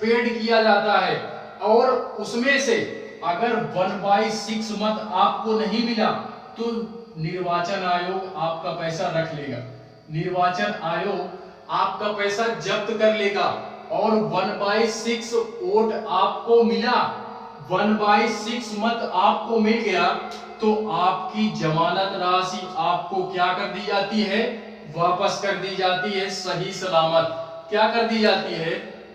पेड किया जाता है। और उसमें से अगर 1/6 मत आपको नहीं मिला तो निर्वाचन आयोग आपका पैसा रख लेगा, निर्वाचन आयोग आपका पैसा जब्त कर लेगा। और 1/6 वोट आपको मिला, 1/6 मत आपको मिल गया, तो आपकी जमानत राशि आपको क्या कर दी जाती है? वापस कर दी जाती है, सही सलामत। क्या कर दी जाती है?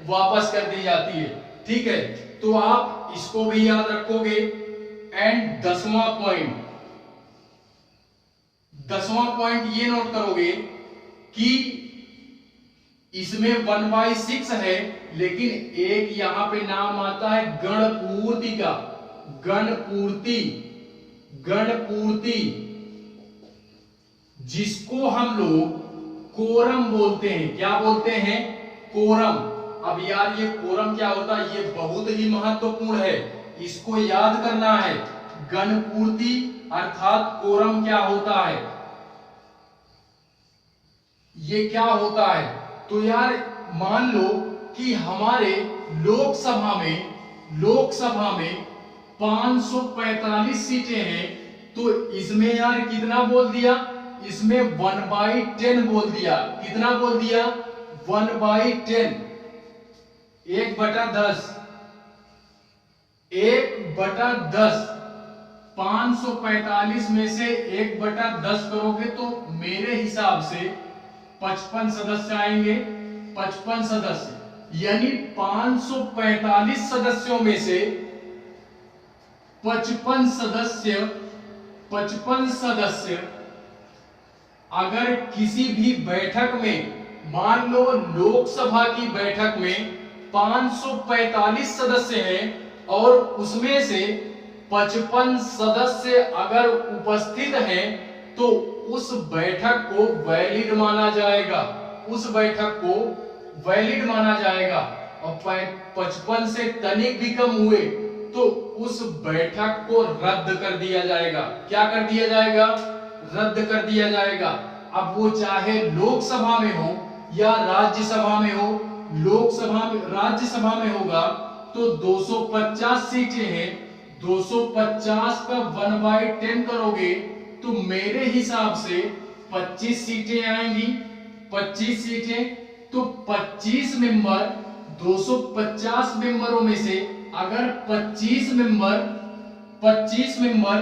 वापस कर दी जाती है। ठीक है, तो आप इसको भी याद रखोगे। एंड 10वां पॉइंट ये नोट करोगे कि इसमें 1/6 है, लेकिन एक यहां पे नाम आता है गणपूर्ति का। गणपूर्ति, गणपूर्ति जिसको हम लोग कोरम बोलते हैं। क्या बोलते हैं? कोरम। अब यार ये कोरम क्या होता है? ये बहुत ही महत्वपूर्ण है, इसको याद करना है। गणपूर्ति अर्थात कोरम क्या होता है, ये क्या होता है? तो यार मान लो कि हमारे लोकसभा में 545 सीटें हैं, तो इसमें यार कितना बोल दिया? इसमें 1/10 बोल दिया। कितना बोल दिया? 1/10, 1/10, 1/10। 545 में से 1/10 करोगे तो मेरे हिसाब से 55 सदस्य आएंगे। 55 सदस्य, यानी 545 सदस्यों में से 55 सदस्य अगर किसी भी बैठक में, मान लो लोकसभा की बैठक में 545 सदस्य हैं और उसमें से 55 सदस्य अगर उपस्थित हैं, तो उस बैठक को वैलिड माना जाएगा। उस बैठक को वैलिड माना जाएगा। और 55 से तनिक भी कम हुए तो उस बैठक को रद्द कर दिया जाएगा। क्या कर दिया जाएगा? रद्द कर दिया जाएगा। अब वो चाहे लोकसभा में हो या राज्यसभा में हो। लोकसभा में, राज्यसभा में होगा तो 250 सीटें हैं, 250 का 1/10 करोगे तो मेरे हिसाब से 25 सीटें आएंगी। 25 सीटें, तो 25 मेंबर, 250 मेंबरों में से अगर 25 मेंबर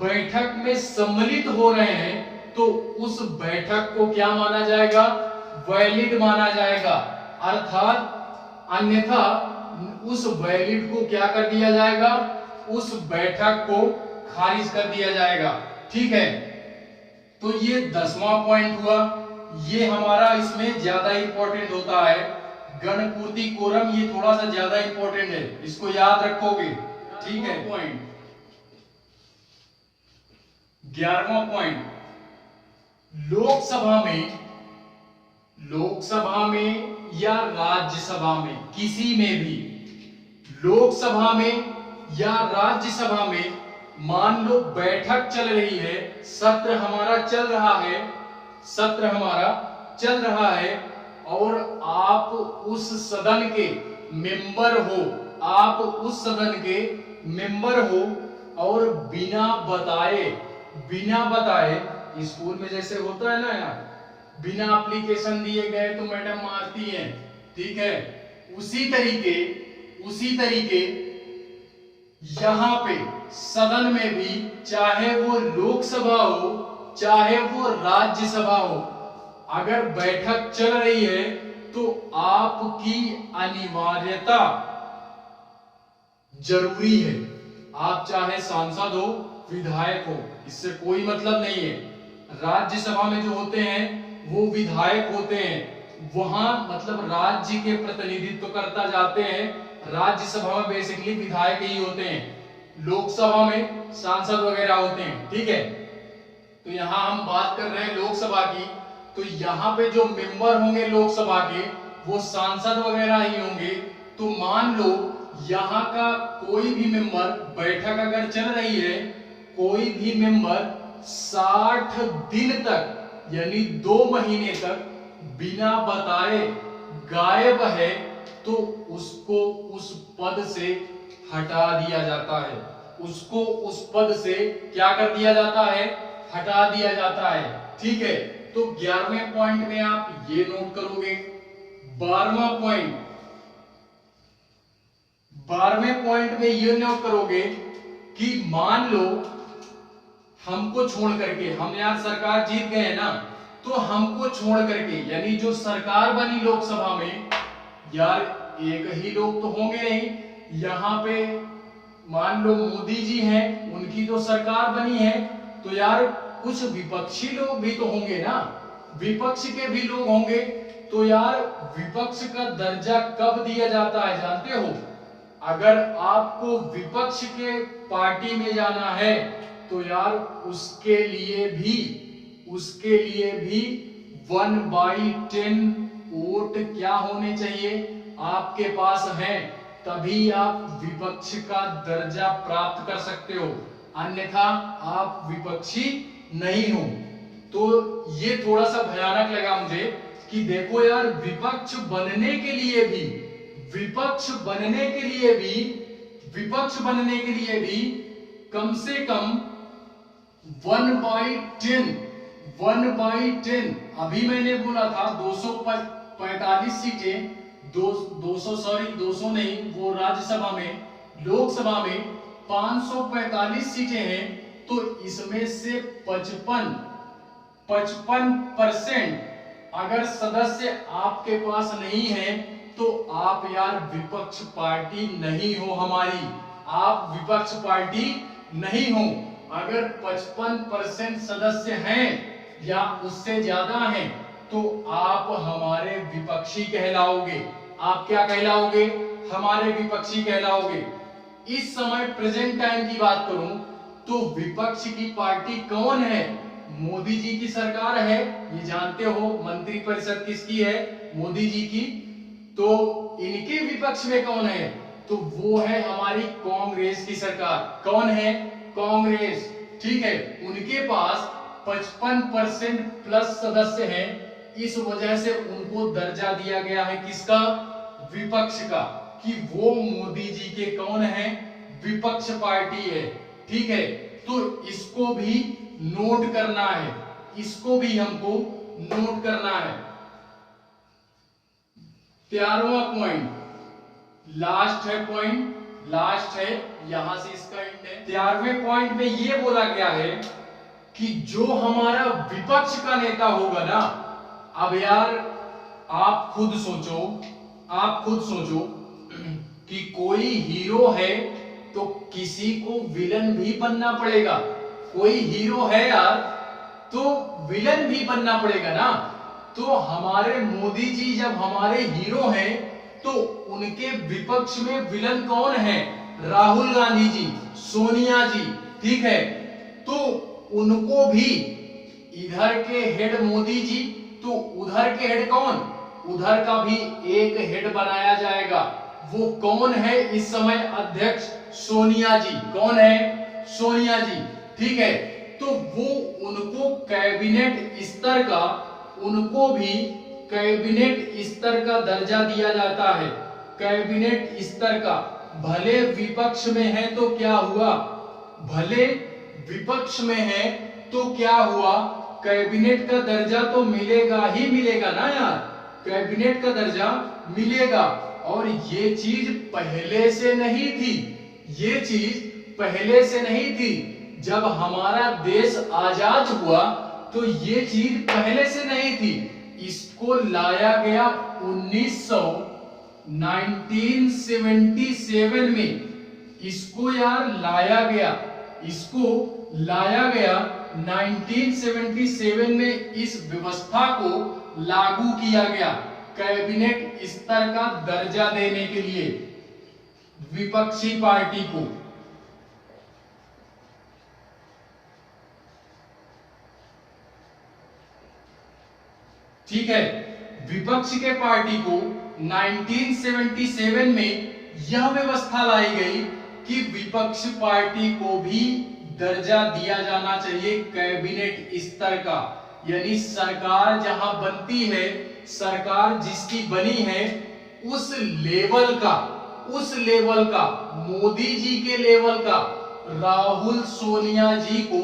बैठक में सम्मिलित हो रहे हैं तो उस बैठक को क्या माना जाएगा? वैलिड माना जाएगा। अर्थात अन्यथा उस वैलिड को क्या कर दिया जाएगा? उस बैठक को खारिज कर दिया जाएगा। ठीक है, तो ये 10वां पॉइंट हुआ। ये हमारा इसमें ज्यादा इंपॉर्टेंट होता है, गणपूर्ति कोरम, ये थोड़ा सा ज्यादा इंपॉर्टेंट है, इसको याद रखोगे। ठीक है, पॉइंट 11वां पॉइंट, लोकसभा में या राज्यसभा में, किसी में भी, लोकसभा में या राज्यसभा में मान लो बैठक चल रही है, सत्र हमारा चल रहा है और आप उस सदन के मेंबर हो और बिना बताए स्कूल में जैसे होता है ना यार, बिना एप्लीकेशन दिए गए तो मैडम मारती हैं, ठीक है, उसी तरीके यहां पे सदन में भी, चाहे वो लोकसभा हो चाहे वो राज्यसभा हो, अगर बैठक चल रही है तो आपकी अनिवार्यता जरूरी है। आप चाहे सांसद हो, विधायक हो, इससे कोई मतलब नहीं है। राज्यसभा में जो होते हैं वो विधायक होते हैं, वहां मतलब राज्य के प्रतिनिधित्व करता जाते हैं। राज्यसभा में बेसिकली विधायक ही होते हैं, लोकसभा में सांसद वगैरह होते हैं। ठीक है, तो यहां हम बात कर रहे हैं लोकसभा की, तो यहाँ पे जो मेंबर होंगे लोकसभा के वो सांसद वगैरह ही होंगे। तो मान लो यहाँ का कोई भी मेंबर, बैठक अगर चल रही है, कोई भी मेंबर 60 दिन तक यानी 2 महीने तक बिना बताए गायब है तो उसको उस पद से हटा दिया जाता है। उसको उस पद से क्या कर दिया जाता है? हटा दिया जाता है। ठीक है, तो 11वें पॉइंट में आप ये नोट करोगे। 12वें पॉइंट में ये नोट करोगे कि मान लो हमको छोड़ करके, हम यार सरकार जीत गए हैं ना, तो हमको छोड़ करके यानी जो सरकार बनी लोकसभा में, यार एक ही लोग तो होंगे नहीं। यहाँ पे मान लो मोदी जी हैं, उनकी तो सरकार बनी है, तो यार कुछ विपक्षी लोग भी तो होंगे ना, विपक्ष के भी लोग होंगे। तो यार विपक्ष का दर्जा कब दिया जाता है जानते हो? अगर आपको विपक्ष के पार्टी में जाना है तो यार उसके लिए भी 1/10 वोट क्या होने चाहिए आपके पास है, तभी आप विपक्ष का दर्जा प्राप्त कर सकते हो, अन्यथा आप विपक्षी नहीं हो। तो ये थोड़ा सा भयानक लगा मुझे कि देखो यार, विपक्ष बनने के लिए भी कम से कम 1/10 अभी मैंने बोला था 245 सीटें, 200 नहीं, वो राज्यसभा में, लोकसभा में 545 सीटें हैं, तो इसमें से 55% अगर सदस्य आपके पास नहीं है तो आप यार विपक्ष पार्टी नहीं हो हमारी, आप विपक्ष पार्टी नहीं हो। अगर 55% सदस्य हैं या उससे ज्यादा हैं तो आप हमारे विपक्षी कहलाओगे। आप क्या कहलाओगे? हमारे विपक्षी कहलाओगे। इस समय प्रेजेंट टाइम की बात करूं तो विपक्ष की पार्टी कौन है? मोदी जी की सरकार है, ये जानते हो। मंत्री परिषद किसकी है? मोदी जी की। तो इनके विपक्ष में कौन है? तो वो है हमारी कांग्रेस की सरकार। कौन है? कांग्रेस। ठीक है, उनके पास 55% प्लस सदस्य हैं, इस वजह से उनको दर्जा दिया गया है किसका? विपक्ष का, कि वो मोदी जी के कौन है? विपक्ष पार्टी है। ठीक है, तो इसको भी नोट करना है, इसको भी हमको नोट करना है। 13वां पॉइंट, लास्ट है, यहां से इसका एंड है। 13वें पॉइंट में यह बोला गया है कि जो हमारा विपक्ष का नेता होगा ना, अब यार आप खुद सोचो कि कोई हीरो है तो किसी को विलन भी बनना पड़ेगा। कोई हीरो है यार, तो विलन भी बनना पड़ेगा ना। तो हमारे मोदी जी जब हमारे हीरो हैं, तो उनके विपक्ष में विलन कौन है? राहुल गांधी जी, सोनिया जी, ठीक है। तो उनको भी, इधर के हेड मोदी जी, तो उधर के हेड कौन? उधर का भी एक हेड बनाया जाएगा। वो कौन है इस समय अध्यक्ष? सोनिया जी। कौन है? सोनिया जी, ठीक है। तो वो उनको कैबिनेट स्तर का, उनको भी कैबिनेट स्तर का दर्जा दिया जाता है। कैबिनेट स्तर का। भले विपक्ष में है तो क्या हुआ? भले विपक्ष में है तो क्या हुआ? कैबिनेट का दर्जा तो मिलेगा ही मिलेगा ना यार। कैबिनेट का दर्जा मिलेगा। और ये चीज पहले से नहीं थी, ये चीज पहले से नहीं थी। जब हमारा देश आजाद हुआ तो ये चीज पहले से नहीं थी। इसको लाया गया 1977 में। इसको यार लाया गया, इसको लाया गया 1977 में। इस व्यवस्था को लागू किया गया कैबिनेट स्तर का दर्जा देने के लिए विपक्षी पार्टी को। ठीक है, विपक्ष के पार्टी को 1977 में यह व्यवस्था लाई गई कि विपक्ष पार्टी को भी दर्जा दिया जाना चाहिए कैबिनेट स्तर का। यानी सरकार जहां बनती है, सरकार जिसकी बनी है, उस लेवल का, उस लेवल का, मोदी जी के लेवल का राहुल सोनिया जी को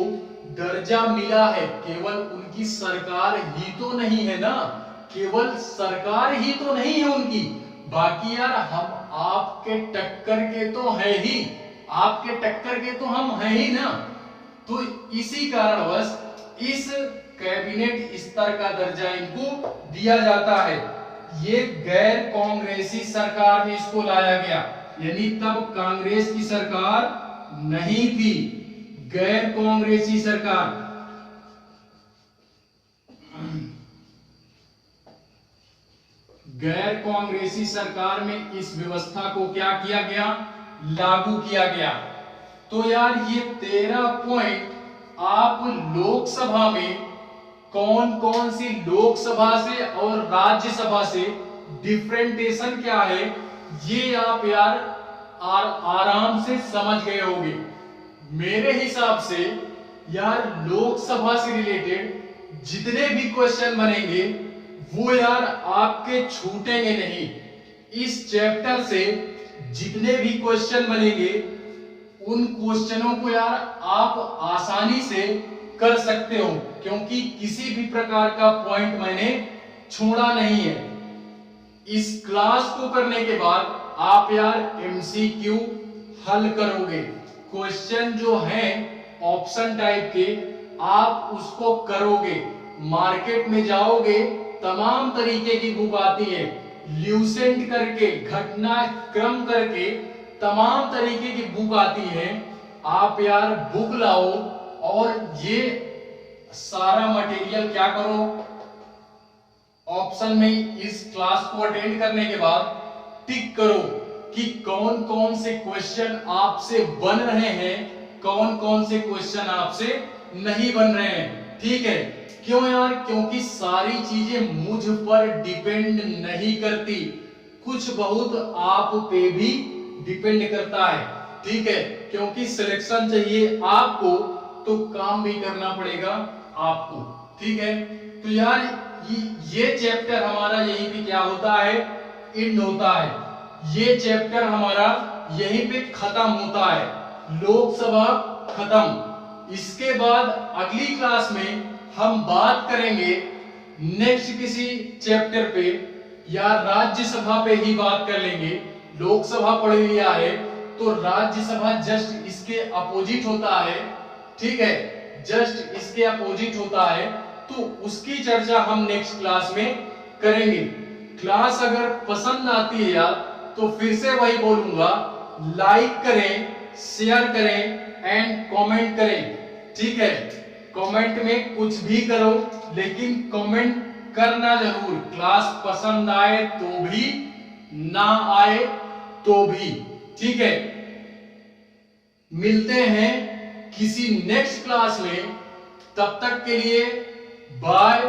दर्जा मिला है। केवल उनकी सरकार ही तो नहीं है ना, केवल सरकार ही तो नहीं है उनकी, बाकी यार हम आपके टक्कर के तो है ही, आपके टक्कर के तो हम हैं ही ना। तो इसी कारणवश इस कैबिनेट स्तर का दर्जा इनको दिया जाता है। ये गैर कांग्रेसी सरकार में इसको लाया गया, यानी तब कांग्रेस की सरकार नहीं थी, गैर कांग्रेसी सरकार। गैर कांग्रेसी सरकार में इस व्यवस्था को क्या किया गया? लागू किया गया। तो यार ये 13 पॉइंट आप लोकसभा में कौन कौन सी लोकसभा से और राज्यसभा से डिफरेंटेशन क्या है, ये आप यार आराम से समझ गए होंगे। मेरे हिसाब से यार लोकसभा से रिलेटेड जितने भी क्वेश्चन बनेंगे वो यार आपके छूटेंगे नहीं। इस चैप्टर से जितने भी क्वेश्चन बनेंगे उन क्वेश्चनों को यार आप आसानी से कर सकते हो, क्योंकि किसी भी प्रकार का पॉइंट मैंने छोड़ा नहीं है। इस क्लास को करने के बाद आप यार एमसीक्यू हल करोगे। क्वेश्चन जो हैं ऑप्शन टाइप के आप उसको करोगे। मार्केट में जाओगे, तमाम तरीके की बुक आती है, ल्यूसेंट करके, घटनाक्रम करके तमाम तरीके की बुक आती है। आप यार बुक लाओ और ये सारा मटेरियल क्या करो, ऑप्शन में इस क्लास को अटेंड करने के बाद टिक करो कि कौन कौन से क्वेश्चन आपसे बन रहे हैं, कौन कौन से क्वेश्चन आपसे नहीं बन रहे हैं। ठीक है, क्यों यार? क्योंकि सारी चीजें मुझ पर डिपेंड नहीं करती, कुछ बहुत आप पे भी डिपेंड करता है। ठीक है, क्योंकि सिलेक्शन चाहिए आपको तो काम भी करना पड़ेगा आपको। ठीक है, तो यार ये चैप्टर हमारा यहीं पे क्या होता है? एंड होता है। ये चैप्टर हमारा यहीं पे खत्म होता है, लोकसभा खत्म। इसके बाद अगली क्लास में हम बात करेंगे नेक्स्ट किसी चैप्टर पे, या राज्यसभा पे ही बात कर लेंगे। लोकसभा पढ़ लिया है तो राज्यसभा जस्ट इसके अपोजिट होता है। ठीक है, जस्ट इसके अपोजिट होता है, तो उसकी चर्चा हम नेक्स्ट क्लास में करेंगे। क्लास अगर पसंद आती है यार तो फिर से वही बोलूंगा, लाइक करें, शेयर करें एंड कमेंट करें। ठीक है, कमेंट में कुछ भी करो लेकिन कमेंट करना जरूर। क्लास पसंद आए तो भी, ना आए तो भी, ठीक है। मिलते हैं किसी नेक्स्ट क्लास में, तब तक के लिए बाय।